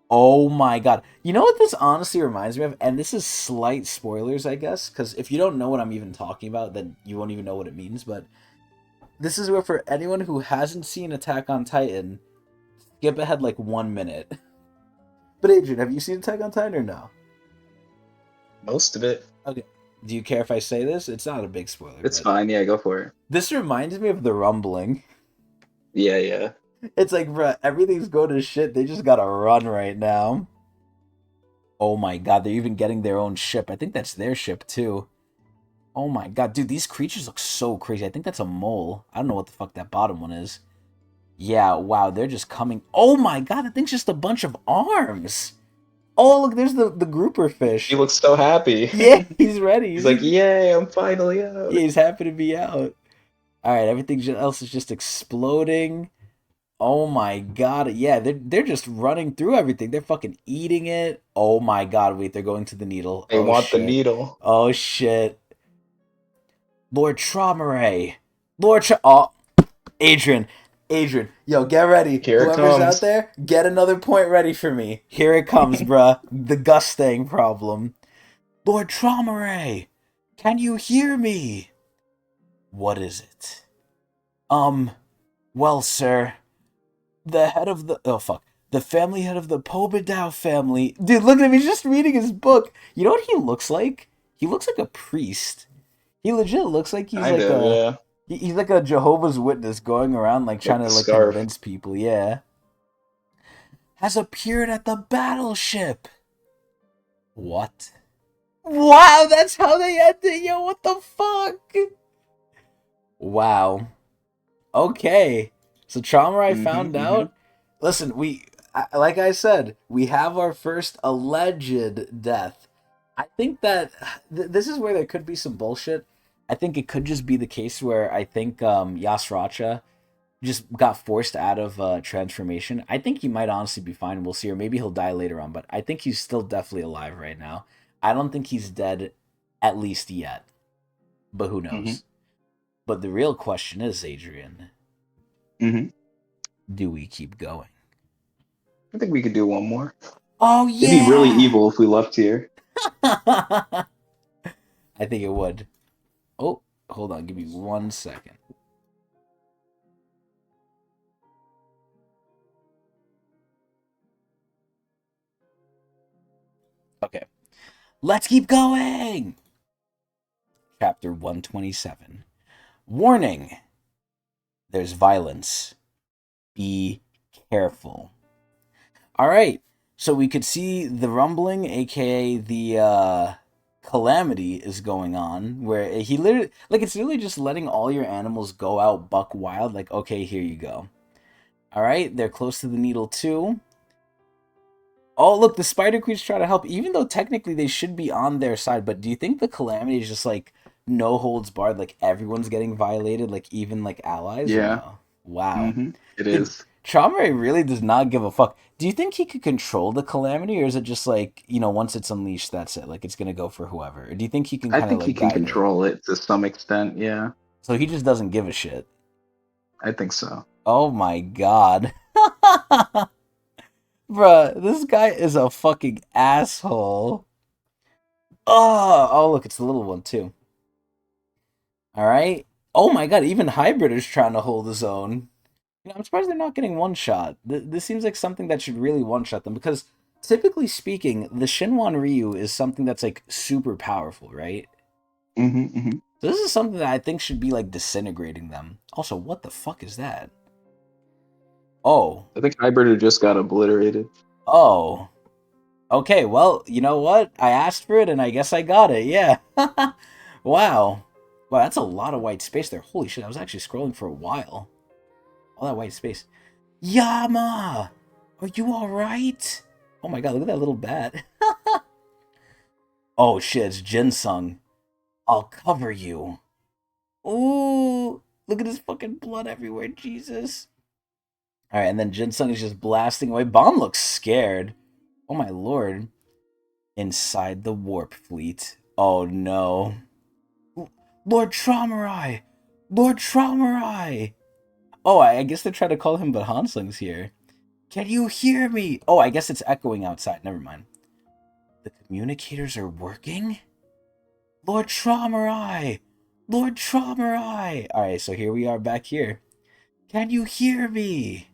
Oh my god. You know what this honestly reminds me of? And this is slight spoilers, I guess, because if you don't know what I'm even talking about, then you won't even know what it means. But this is where, for anyone who hasn't seen Attack on Titan, skip ahead like 1 minute. But Adrian, have you seen Attack on Titan or no? Most of it. Okay. Do you care if I say this? It's not a big spoiler, It's but fine. Yeah, go for it. this reminds me of the rumbling. Yeah, yeah. It's like, bruh, everything's going to shit. They just gotta run right now. Oh my god, they're even getting their own ship. I think that's their ship too. Oh my god, dude, these creatures look so crazy. I think that's a mole. I don't know what the fuck that bottom one is. Yeah, wow, they're just coming. Oh my god, that thing's just a bunch of arms. Oh, look, there's the grouper He fish. looks so happy. Yeah, he's ready. He's like, "Yay, I'm finally Yeah, out." he's happy to be out. All right, everything else is just exploding. Oh my god, yeah, they're just running through everything. They're fucking eating it. Oh my god, wait, they're going to the needle. They Oh want the shit. needle. Oh shit. Lord Traumerei. Oh, Adrian. Adrian, yo, get ready. Here it Whoever's out comes. there, get another point ready for me. Here it comes, bruh. The gusting problem. Lord Traumerei, can you hear me? What is it? Well, sir, the head of the oh fuck, the family head of the Pobedao family. Dude, look at him. He's just reading his book. You know what he looks like? He looks like a priest. He legit looks like he's Kind like of, a yeah. he's like a Jehovah's Witness going around like trying Like to the like scarf. convince people. Yeah. has appeared at the battleship. What? Wow, that's how they ended. Yo, what the fuck? Wow. Okay. So Traumerei found Mm-hmm. out. Listen, like I said, we have our first alleged death. I think that this is where there could be some bullshit. I think it could just be the case where I think Yasracha just got forced out of transformation. I think he might honestly be fine. We'll see, or maybe he'll die later on. But I think he's still definitely alive right now. I don't think he's dead, at least yet. But who Mm-hmm. knows? But the real question is, Adrian, Mm-hmm. do we keep going? I think we could do one more. Oh It'd be really yeah! evil if we left here. I think it would. Oh, hold on, give me 1 second. Okay, let's keep going! Chapter 127. Warning! There's violence. Be careful. Alright, so we could see the rumbling, aka the calamity is going on, where he literally, like, it's really just letting all your animals go out buck wild, like, okay, here you go. Alright, they're close to the needle too. Oh, look, the Spider Queens try to help, even though technically they should be on their side. But do you think the Calamity is just like no holds barred, like everyone's getting violated, like even like allies, or Yeah. no? Wow. Mm-hmm. It Did is. Traumerei really does not give a fuck? Do you think he could control the Calamity, or is it just like, once it's unleashed, that's it? Like it's gonna go for whoever? Or do you think he can I kind of think he like can guide it? control it to some extent. Yeah, So he just doesn't give a shit. I think so. Oh my god. Bruh, this guy is a fucking asshole. Oh, look, it's the little one too. All right. Oh my god, even Hybrid is trying to hold his own. I'm surprised they're not getting one shot. This seems like something that should really one shot them because typically speaking, the Shinwan Ryu is something that's like super powerful, right? Mm-hmm. Mm-hmm. So this is something that I think should be like disintegrating them. Also, what the fuck is that? Oh. I think Hybrid just got obliterated. Oh. Okay, well, you know what? I asked for it and I guess I got it. Yeah. Wow. Wow, that's a lot of white space there. Holy shit, I was actually scrolling for a while. All that white space. Yama! Are you alright? Oh my god, look at that little bat. Oh shit, it's Jinsung. I'll cover you. Ooh! Look at his fucking blood everywhere, Jesus. Alright, and then Jinsung is just blasting away. Bomb looks scared. Oh my lord. Inside the warp fleet. Oh no. Lord Traumerei! Lord Traumerei! Oh, I guess they're trying to call him, but Hansung's here. Can you hear me? Oh, I guess it's echoing outside. Never mind. The communicators are working? Lord Traumerei! Lord Traumerei! Alright, so here we are back here. Can you hear me?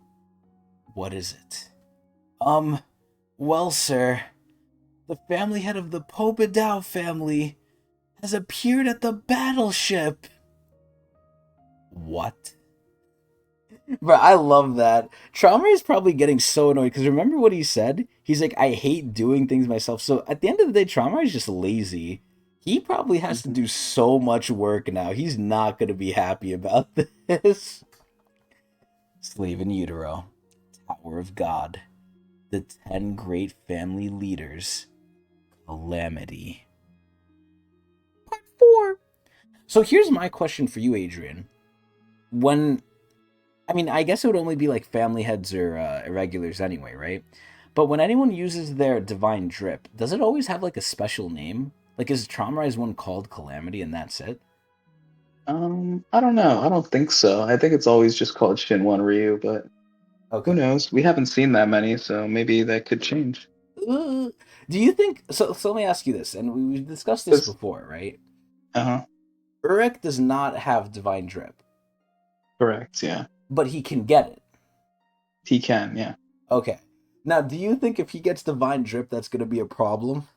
What is it? Well, sir, the family head of the Popedao family has appeared at the battleship. What? Bro, I love that. Trauma is probably getting so annoyed because remember what he said? He's like, I hate doing things myself. So at the end of the day, Trauma is just lazy. He probably has to Mm-hmm. do so much work now. He's not going to be happy about this. Slave in Utero, Tower of God, the 10 great family leaders, Calamity. Part 4. So here's my question for you, Adrian. When I guess it would only be like family heads or irregulars anyway, right? But when anyone uses their divine drip, does it always have like a special name? Like, is Traumerei's one called Calamity and that's it? I don't know. I don't think so. I think it's always just called Shinwan Ryu, but who Okay. knows? We haven't seen that many, so maybe that could change. Uh, do you think so? So let me ask you this, and we discussed this Because, before, right? uh-huh, Urek does not have divine drip, correct, yeah. but he can get it. He can, yeah. Okay. Now, do you think if he gets divine drip, that's going to be a problem?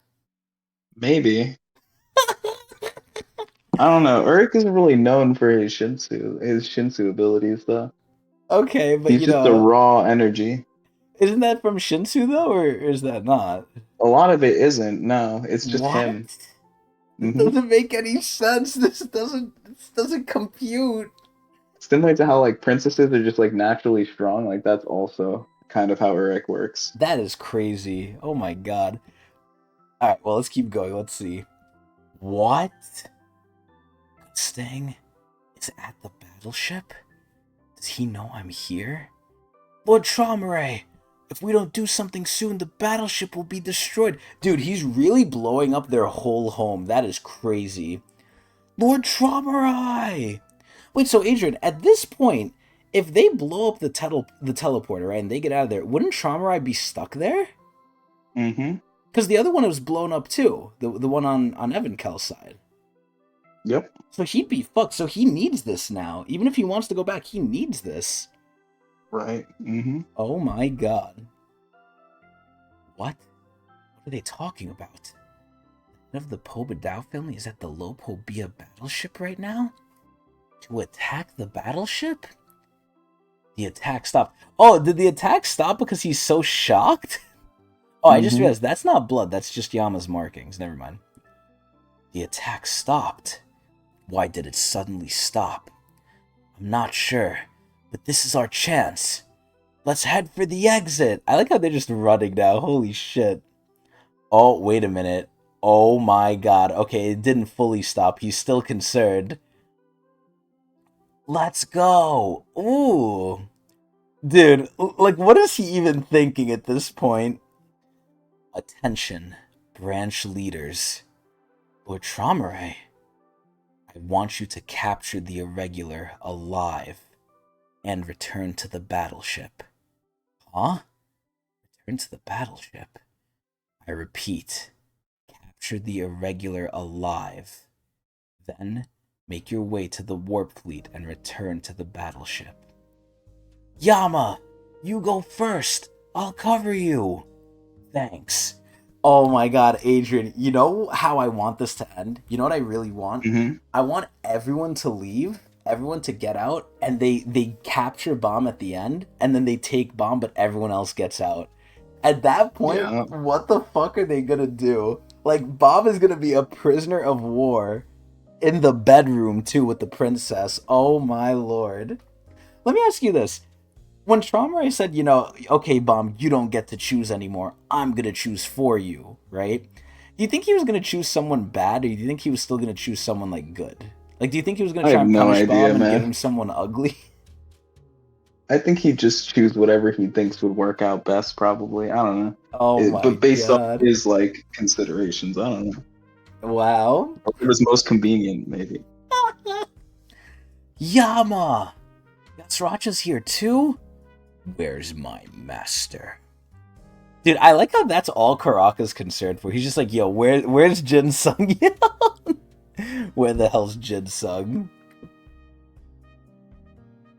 Maybe. I don't know. Uruk isn't really known for his Shinsu abilities, though. Okay, but He's just a raw energy. Isn't that from Shinsu though, or is that not? A lot of it isn't. No, it's just What? him. It Hmm. doesn't make any sense. This doesn't compute. Similar to how like princesses are just like naturally strong, like that's also kind of how Eric works. That is crazy. Oh my god. All right, well let's keep going. Let's see. What? Sting is at the battleship? Does he know I'm here? Lord Traumerei, if we don't do something soon, the battleship will be destroyed. Dude, he's really blowing up their whole home. That is crazy. Lord Traumerei! Wait, so Adrian, at this point, if they blow up the teleporter, right, and they get out of there, wouldn't Traumerei be stuck there? Mm-hmm. Because the other one was blown up too. The one on Evan Kell's side. Yep. So he'd be fucked. So he needs this now. Even if he wants to go back, he needs this. Right. Mm-hmm. Oh my god. What? What are they talking about? None of the Pobedao family is at the Lopobia battleship right now? To attack the battleship? The attack stopped. Oh, did the attack stop because he's so shocked? Oh, I just Mm-hmm. realized that's not blood, that's just Yama's markings. Never mind. The attack stopped. Why did it suddenly stop? I'm not sure, but this is our chance. Let's head for the exit. I like how they're just running now. Holy shit. Oh, wait a minute. Oh my god. Okay, it didn't fully stop. He's still concerned. Let's go. Ooh. Dude, like, what is he even thinking at this point? Attention, branch leaders. Lord Traumerei, I want you to capture the irregular alive and return to the battleship. Huh? Return to the battleship? I repeat, capture the irregular alive. Then make your way to the warp fleet and return to the battleship. Yama, you go first. I'll cover you. Thanks. Oh my god, Adrian, you know how I want this to end? You know what I really want? Mm-hmm. I want everyone to leave, everyone to get out, and they capture Bomb at the end, and then they take Bomb, but everyone else gets out. At that point, Yeah. what the fuck are they gonna do? Like, Bob is gonna be a prisoner of war in the bedroom, too, with the princess. Oh my lord. Let me ask you this. When Traumerei said, okay, Bomb, you don't get to choose anymore, I'm gonna choose for you, right? Do you think he was gonna choose someone bad, or do you think he was still gonna choose someone, like, good? Like, do you think he was gonna I try have and no punish idea, Bomb and give man. him someone ugly? I think he'd just choose whatever he thinks would work out best, probably. I don't know. Oh my But based off god. his like considerations, I don't know. Wow. It was most convenient, maybe. Yama! Sriracha's here too? Where's my master? Dude, I like how that's all Karaka's concerned for. He's just like, yo, where's Jin Sung? Where the hell's Jin Sung?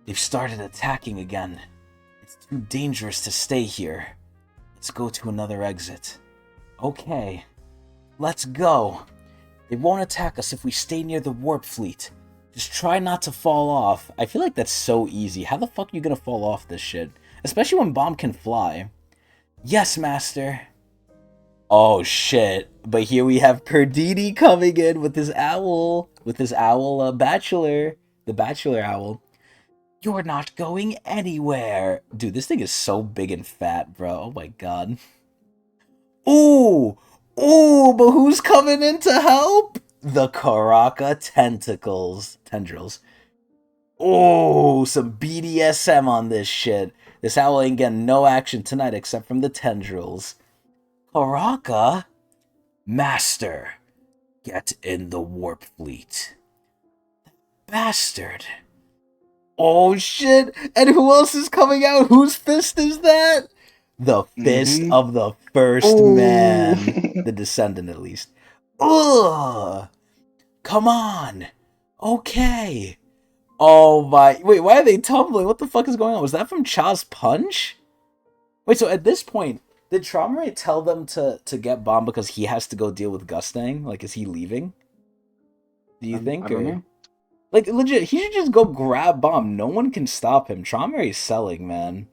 They've started attacking again. It's too dangerous to stay here. Let's go to another exit. Okay. Let's go. They won't attack us if we stay near the warp fleet. Just try not to fall off. I feel like that's so easy. How the fuck are you gonna fall off this shit? Especially when Bomb can fly. Yes, master. Oh shit. But here we have Perdini coming in with his owl. With his owl bachelor. The bachelor owl. You're not going anywhere. Dude, this thing is so big and fat, bro. Oh my god. Ooh! Ooh, but who's coming in to help? The Karaka tentacles. Tendrils. Ooh, some BDSM on this shit. This owl ain't getting no action tonight except from the tendrils. Karaka? Master, get in the warp fleet. Bastard. Oh shit! And who else is coming out? Whose fist is that? The fist Mm-hmm. of the first Ooh. man. The descendant, at least. Ugh! Come on! Okay! Oh my... Wait, why are they tumbling? What the fuck is going on? Was that from Cha's punch? Wait, so at this point, did Traumerei tell them to get Bomb because he has to go deal with Gustang? Like, is he leaving? Do you I think, don't or... know. Like, legit, he should just go grab Bomb. No one can stop him. Traumerei's selling, man.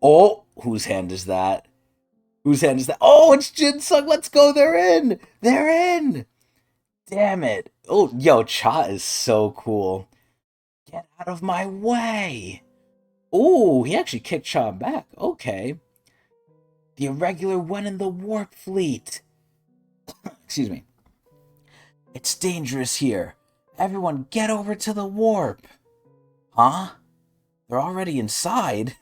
Oh, Whose hand is that? Whose hand is that? Oh, it's Jinsung. Let's go. They're in. They're in. Damn it. Oh, yo, Cha is so cool. Get out of my way. Ooh, he actually kicked Cha back. Okay. The Irregular went in the warp fleet. Excuse me. It's dangerous here. Everyone get over to the warp. Huh? They're already inside?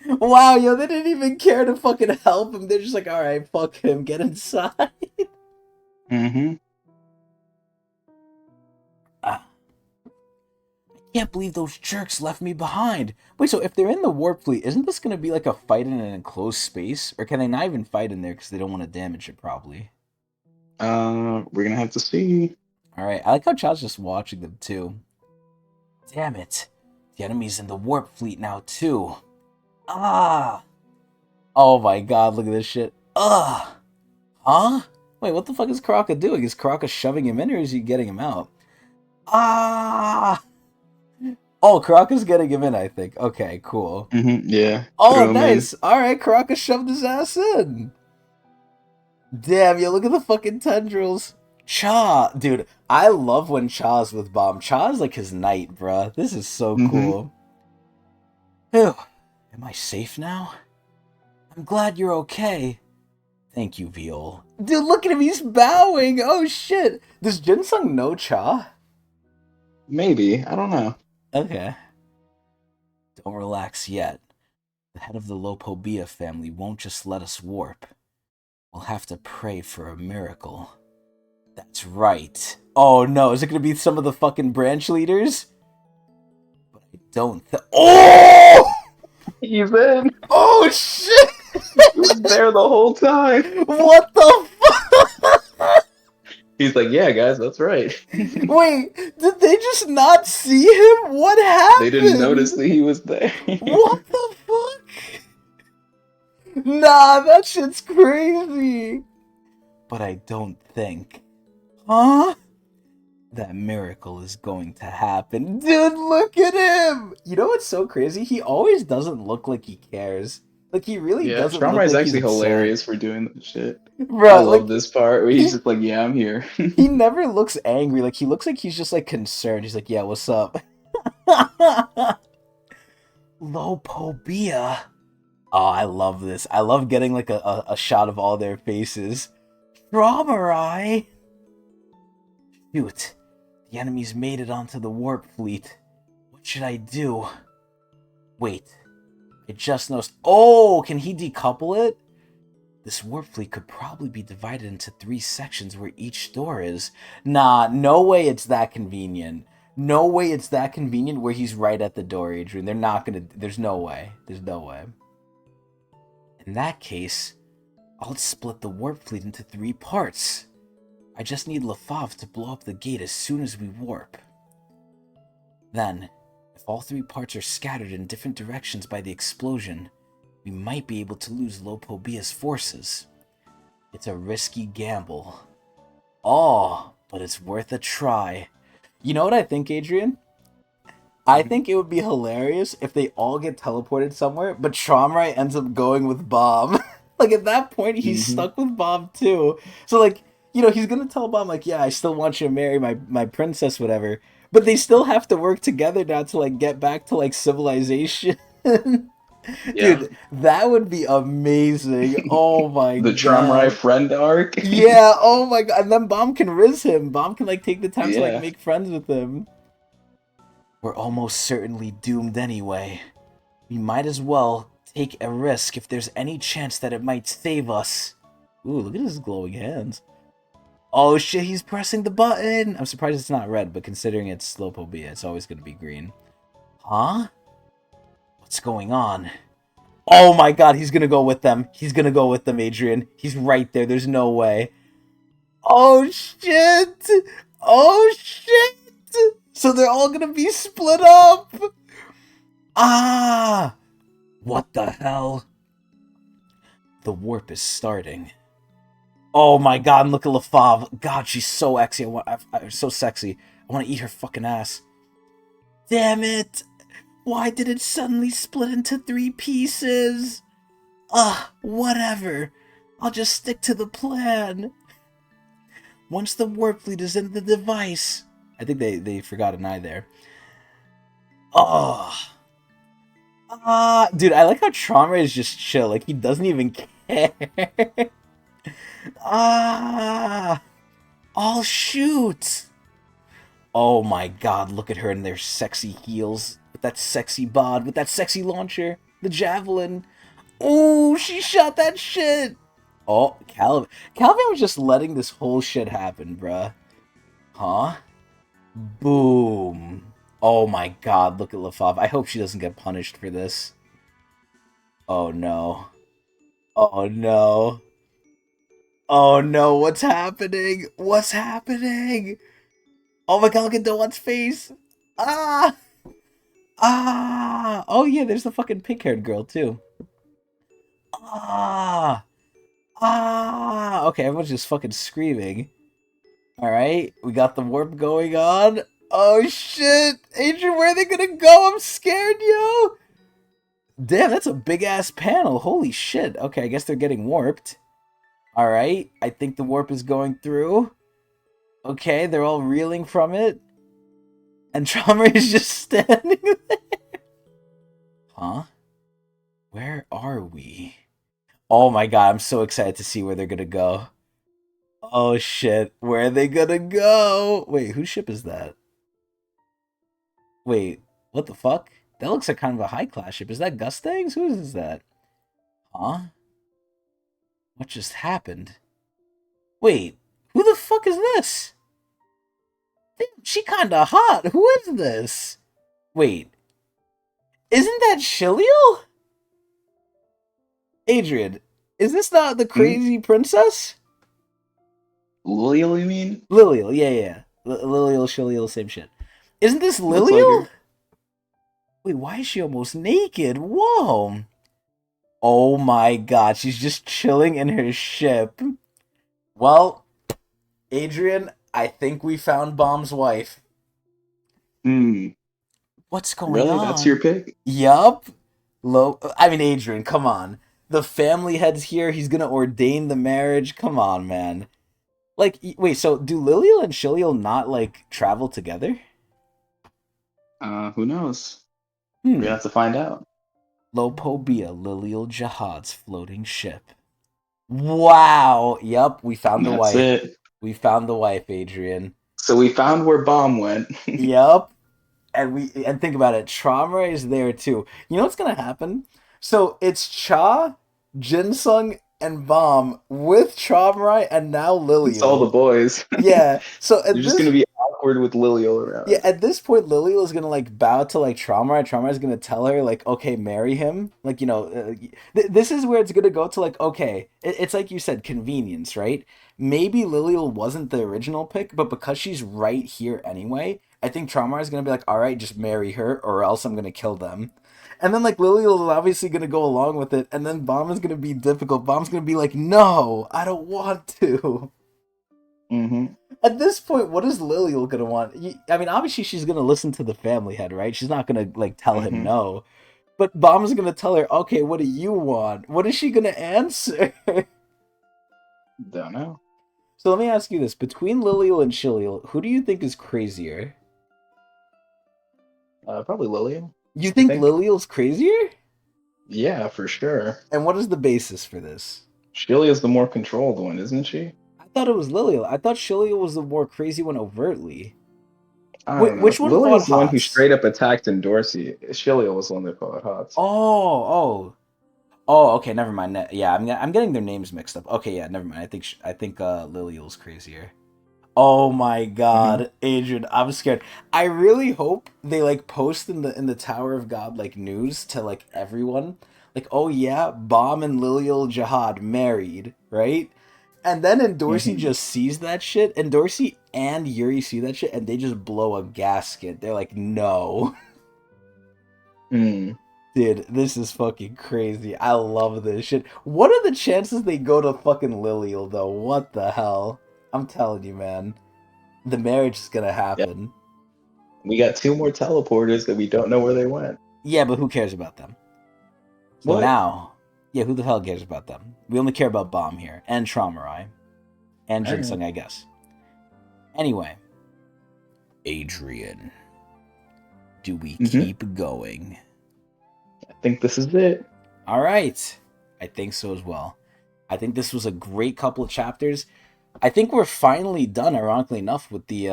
Wow, yo, they didn't even care to fucking help him. They're just like, alright, fuck him, get inside. Mm-hmm. I can't believe those jerks left me behind. Wait, so if they're in the warp fleet, isn't this gonna be like a fight in an enclosed space? Or can they not even fight in there because they don't want to damage it, probably? We're gonna have to see. Alright, I like how Child's just watching them, too. Damn it. The enemy's in the warp fleet now, too. Ah! Oh my god, look at this shit. Ugh! Huh? Wait, what the fuck is Karaka doing? Is Karaka shoving him in or is he getting him out? Ah! Oh, Karaka's getting him in, I think. Okay, cool. Mm-hmm. Yeah. Oh, Threw him in. nice! Alright, Karaka shoved his ass in! Damn, yo, look at the fucking tendrils. Cha! Dude, I love when Cha's with Bomb. Cha's like his knight, bruh. This is so Mm-hmm. cool. Phew. Am I safe now? I'm glad you're okay. Thank you, Viol. Dude, look at him, he's bowing! Oh shit! Does Jinsung know Cha? Maybe. I don't know. Okay. Don't relax yet. The head of the Lopobia family won't just let us warp. We'll have to pray for a miracle. That's right. Oh no, is it gonna be some of the fucking branch leaders? But I don't Oh! He's in. Oh shit! He was there the whole time. What the fuck? He's like, yeah, guys, that's right. Wait, did they just not see him? What happened? They didn't notice that he was there. What the fuck? Nah, that shit's crazy. But I don't think. Huh? That miracle is going to happen. Dude, look at him! You know what's so crazy? He always doesn't look like he cares. Like, he really Yeah, doesn't look Traumera is like he's actually upset. hilarious for doing that shit. Bro, I love like, this part where he's just like, yeah, I'm here. he never looks angry. Like, he looks like he's just, like, concerned. He's like, yeah, what's up? Lopobia. Oh, I love this. I love getting, like, a shot of all their faces. TRAUMEREI. Shoot. The enemy's made it onto the warp fleet. What should I do? Wait. I just noticed. Oh, can he decouple it? This warp fleet could probably be divided into 3 sections where each door is. Nah, no way it's that convenient. No way it's that convenient where he's right at the door, Adrian. They're not gonna... There's no way. There's no way. In that case, I'll split the warp fleet into 3 parts. I just need Lefave to blow up the gate as soon as we warp. Then, if all 3 parts are scattered in different directions by the explosion, we might be able to lose Lopobia's forces. It's a risky gamble. Oh, but it's worth a try. You know what I think, Adrian? I think it would be hilarious if they all get teleported somewhere, but TRAUMEREI ends up going with Bob. Like, at that point, he's stuck with Bob, too. So, like, you know, he's gonna tell Bob, like, yeah, I still want you to marry my princess, whatever. But they still have to work together now to, like, get back to, like, civilization. Yeah. Dude, that would be amazing. Oh my The god. TRAUMEREI friend arc. Yeah, oh my god. And then Bomb can riz him. Bomb can, like, take the time to, like, Yeah. make friends with him. We're almost certainly doomed anyway. We might as well take a risk if there's any chance that it might save us. Ooh, look at his glowing hands. Oh shit, he's pressing the button! I'm surprised it's not red, but considering it's Lopobia, it's always gonna be green. Huh? What's going on? Oh my god, he's gonna go with them. He's gonna go with them, Adrian. He's right there, there's no way. Oh shit! Oh shit! So they're all gonna be split up! Ah! What the hell? The warp is starting. Oh my god, and look at Lefave. God, she's so sexy. So sexy. I want to eat her fucking ass. Damn it! Why did it suddenly split into 3 pieces? Whatever. I'll just stick to the plan. Once the warp fleet is in the device. I think they forgot an I there. Oh. Dude, I like how Traumerei is just chill. Like, he doesn't even care. ah. I'll shoot. Oh my god, look at her in their sexy heels. With that sexy bod, with that sexy launcher. The javelin. Oh, she shot that shit. Oh, Calvin. Calvin was just letting this whole shit happen, bruh. Huh? Boom. Oh my god, look at LaFave. I hope she doesn't get punished for this. Oh no. Oh no. Oh no, what's happening? What's happening? Oh my god, look at Doan's face. Ah! Ah! Oh yeah, there's the fucking pink-haired girl too. Ah! Ah! Okay, everyone's just fucking screaming. Alright, we got the warp going on. Oh shit! Adrian, where are they gonna go? I'm scared, yo! Damn, that's a big-ass panel. Holy shit. Okay, I guess they're getting warped. Alright, I think the warp is going through. Okay, they're all reeling from it. And Traumerei is just standing there. Huh? Where are we? Oh my god, I'm so excited to see where they're gonna go. Oh shit, where are they gonna go? Wait, whose ship is that? Wait, what the fuck? That looks like kind of a high-class ship. Is that GANGSTER? Who is that? Huh? What just happened? Wait, who the fuck is this? Damn, she kinda hot. Who is this? Wait, isn't that Shiliel? Adrian, is this not the Hmm? crazy princess? Lilial, you mean? Liliel, yeah. Liliel, Shiliel, same shit. Isn't this Looks like Liliel? her. Wait, why is she almost naked? Whoa. Oh my god, she's just chilling in her ship. Well, Adrian, I think we found Bomb's wife. Hmm. What's going Really? That's your on? pick? Yup. Adrian, come on. The family head's here. He's gonna ordain the marriage. Come on, man. Like, wait, so do Liliel and Shiliel not, like, travel together? Who knows? We're gonna Hmm. have to find out. Lopobia, Liliel Jihad's floating ship. Wow. Yup, we found And the that's wife. it. We found the wife, Adrian. So we found where Bomb went. Yup. And think about it, Traumere is there too. You know what's gonna happen? So it's Cha, Jinsung, and Bomb with Traumere and now It's all the Liliel. boys. Yeah. So They're just gonna be awkward with Lilial yeah, around. at this point, Liliel is gonna like bow to like Traumere. Traumere is gonna tell her like, okay, marry him. Like this is where it's gonna go to like, okay, it's like you said, convenience, right? Maybe Liliel wasn't the original pick, but because she's right here anyway, I think Traumere is gonna be like, all right, just marry her, or else I'm gonna kill them. And then like Liliel is obviously gonna go along with it, and then Bomb is gonna be difficult. Bomb's gonna be like, no, I don't want to. Mm-hmm. At this point, what is Liliel gonna want? I mean, obviously she's gonna listen to the family head, right? She's not gonna like tell him Mm-hmm. no. But Bomb's gonna tell her, okay, what do you want? What is she gonna answer? Don't know. So let me ask you this: between Liliel and Shiliel, who do you think is crazier? Probably Lilial, You I think think. Liliel's crazier? Yeah, for sure. And what is the basis for this? Sheila is the more controlled one, isn't she? I thought it was Liliel. I thought Shiliel was the more crazy one overtly. I Wait, don't know. which one Lilial fought is the one who Hots? straight up attacked in Dorsey. Sheila was the one that fought Hots. Oh, oh, okay, never mind. Yeah, I'm getting their names mixed up. Okay, yeah, never mind. I think Liliel's crazier. Oh my Mm-hmm. god, Adrian, I'm scared. I really hope they like post in the Tower of God like news to like everyone. Like, oh yeah, Bomb and Liliel Jihad married, right? And then Dorsey Mm-hmm. just sees that shit, and Dorsey and Yuri see that shit, and they just blow a gasket. They're like, no. Mm. Dude, this is fucking crazy. I love this shit. What are the chances they go to fucking Liliel, though? What the hell? I'm telling you, man. The marriage is gonna Yeah. happen. We got two more teleporters that we don't know where they went. Yeah, but who cares about them? So What? now, Yeah, who the hell cares about them? We only care about Bomb here and TRAUMEREI and All right. Ginseng, I guess. Anyway, Adrian, do we Mm-hmm. keep going? I think this is it. All right. I think so as well. I think this was a great couple of chapters. I think we're finally done, ironically enough, with the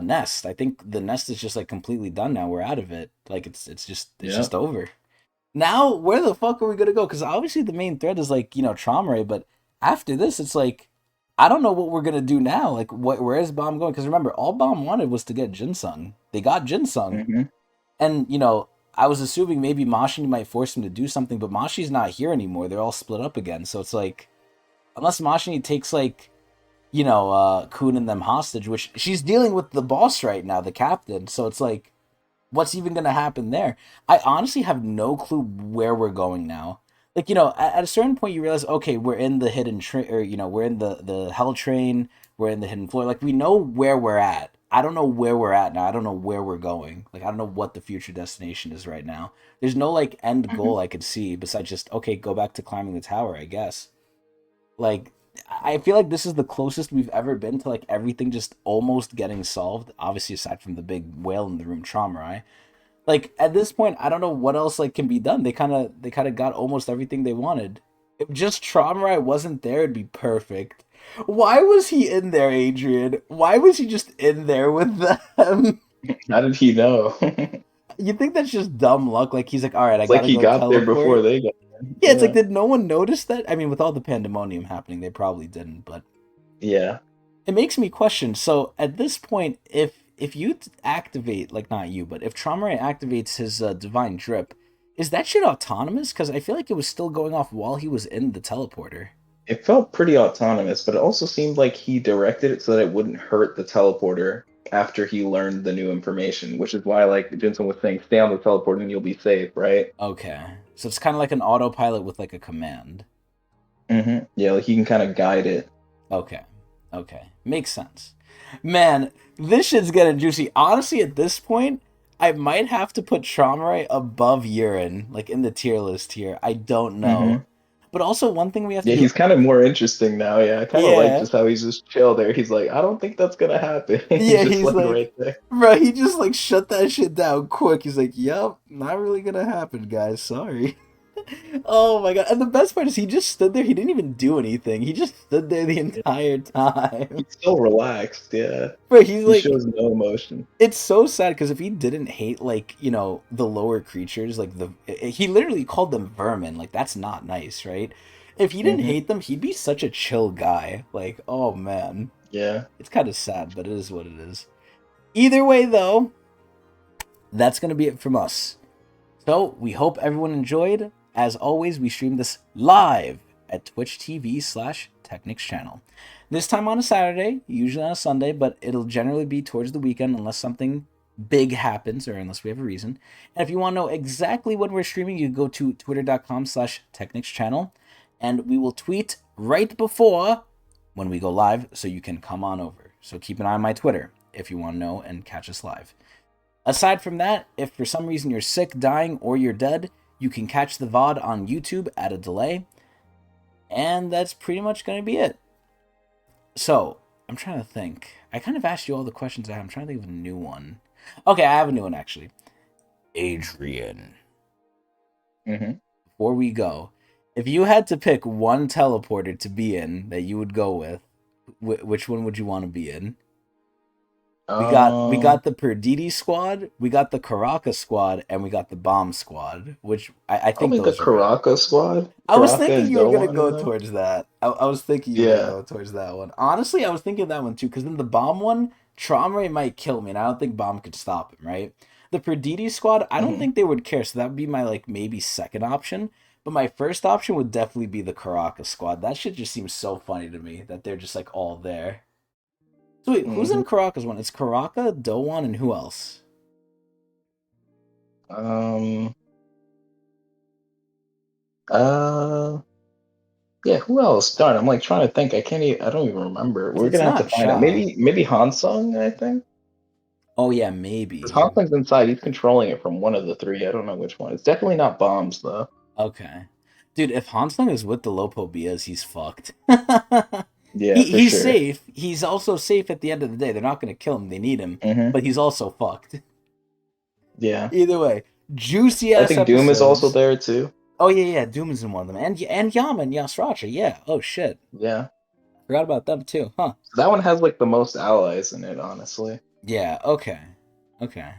nest. I think the nest is just like completely done now. We're out of it. Like it's Yeah. just over. Now where the fuck are we gonna go? Because obviously the main thread is like, Traumerei, but after this it's like I don't know what we're gonna do now. Like where is Bomb going? Because remember, all Bomb wanted was to get Jinsung. They got Jinsung. Mm-hmm. And, I was assuming maybe Mashi might force him to do something, but Mashi's not here anymore. They're all split up again. So it's like, unless Mashi takes, like, Kun and them hostage, which she's dealing with the boss right now, the captain. So it's like, what's even going to happen there? I honestly have no clue where we're going now. Like, at a certain point, you realize, okay, we're in the hidden train, or, we're in the hell train, we're in the hidden floor. Like, we know where we're at. I don't know where we're at now. I don't know where we're going. Like, I don't know what the future destination is right now. There's no, like, end Mm-hmm. goal I could see besides just, okay, go back to climbing the tower, I guess. Like, I feel like this is the closest we've ever been to, like, everything just almost getting solved. Obviously, aside from the big whale in the room trauma, right? Like at this point, I don't know what else like can be done. They kind of got almost everything they wanted. If just Traumerei wasn't there, it'd be perfect. Why was he in there, Adrian? Why was he just in there with them? How did he know? It's You think that's just dumb luck? Like he's like, all right, I like gotta he go got there before teleport. they got Yeah, it's like, there. did no one notice that? I mean, with all the pandemonium happening, they probably didn't. But Yeah. it makes me question. So at this point, if you activate, like not you, but if Traumerei activates his divine drip, is that shit autonomous? Because I feel like it was still going off while he was in the teleporter. It felt pretty autonomous, but it also seemed like he directed it so that it wouldn't hurt the teleporter after he learned the new information, which is why, like Jensen was saying, stay on the teleporter and you'll be safe, right? Okay, so it's kind of like an autopilot with like a command. Yeah, like he can kind of guide it. Okay, okay, makes sense. Man, this shit's getting juicy. Honestly, at this point, I might have to put Traumerei above Urine, like in the tier list here. I don't know. hmm But also, one thing we have to Yeah, do. he's kind of more interesting now. Yeah, I kind of like Yeah, just how he's just chill there. He's like, I don't think that's gonna happen. He's yeah, just he's like like, right there. bro, he just like shut that shit down quick. He's like, yep, not really gonna happen, guys. Sorry. Oh my god. And the best part is he just stood there. He didn't even do anything. He just stood there the entire time. He's still relaxed. Yeah, Bro, he's he like, shows no emotion. it's so sad because if he didn't hate, like, the lower creatures, like he literally called them vermin. Like, that's not nice, right? If he didn't hmm hate them, he'd be such a chill guy. Like, oh man. Yeah. It's kind of sad, but it is what it is. Either way, though, that's going to be it from us. So we hope everyone enjoyed. As always, we stream this live at Twitch TV/Technics channel. This time on a Saturday, usually on a Sunday, but it'll generally be towards the weekend unless something big happens or unless we have a reason. And if you want to know exactly when we're streaming, you can go to twitter.com/Technics channel and we will tweet right before when we go live so you can come on over. So keep an eye on my Twitter if you want to know and catch us live. Aside from that, if for some reason you're sick, dying, or you're dead, you can catch the VOD on YouTube at a delay. And that's pretty much going to be it. So, I'm trying to think. I kind of asked you all the questions I have. I'm trying to think of a new one. Okay, I have a new one actually. Adrian, hmm before we go, if you had to pick one teleporter to be in that you would go with, which one would you want to be in? We got Um, the Perditi squad, we got the Caracas squad, and we got the Bomb squad. Which I think Probably the those are good. Karaka squad. I was Karaka thinking and you were gonna Doan go and them. towards that. I was thinking you were gonna Yeah. go towards that one. Honestly, I was thinking that one too, because then the Bomb one, Traumere might kill me, and I don't think Bomb could stop him. Right? The Perditi squad, I don't hmm think they would care, so that would be my like maybe second option. But my first option would definitely be the Caracas squad. That shit just seems so funny to me that they're just like all there. So wait, who's hmm in Caracas one? It's Caracas, Doan, and who else? Um. Uh. Yeah. Who else? Darn. I'm like trying to think. I can't. I don't even remember. Because We're it's gonna have to not find out. Cha. Maybe. Maybe Hansung. I think. Oh yeah, Because maybe. Hansling's inside. He's controlling it from one of the three. I don't know which one. It's definitely not bombs though. Okay. Dude, if Hansling is with the Lopobias, he's fucked. Yeah, for He's sure. safe. He's also safe at the end of the day. They're not going to kill him. They need him. Hmm. But he's also fucked. Yeah. Either way, juicy I ass think Doom is also episodes. there too. Oh, yeah, yeah. Doom is in one of them. And Yama and Yasracha. Yeah. Oh, shit. Yeah. Forgot about them, too. Huh. So that one has like the most allies in it, honestly. Yeah. Okay. Okay.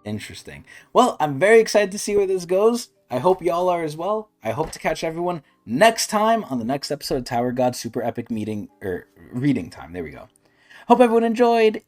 Interesting. Well, I'm very excited to see where this goes. I hope y'all are as well. I hope to catch everyone next time on the next episode of Tower God Super Epic Meeting or Reading Time. There we go. Hope everyone enjoyed,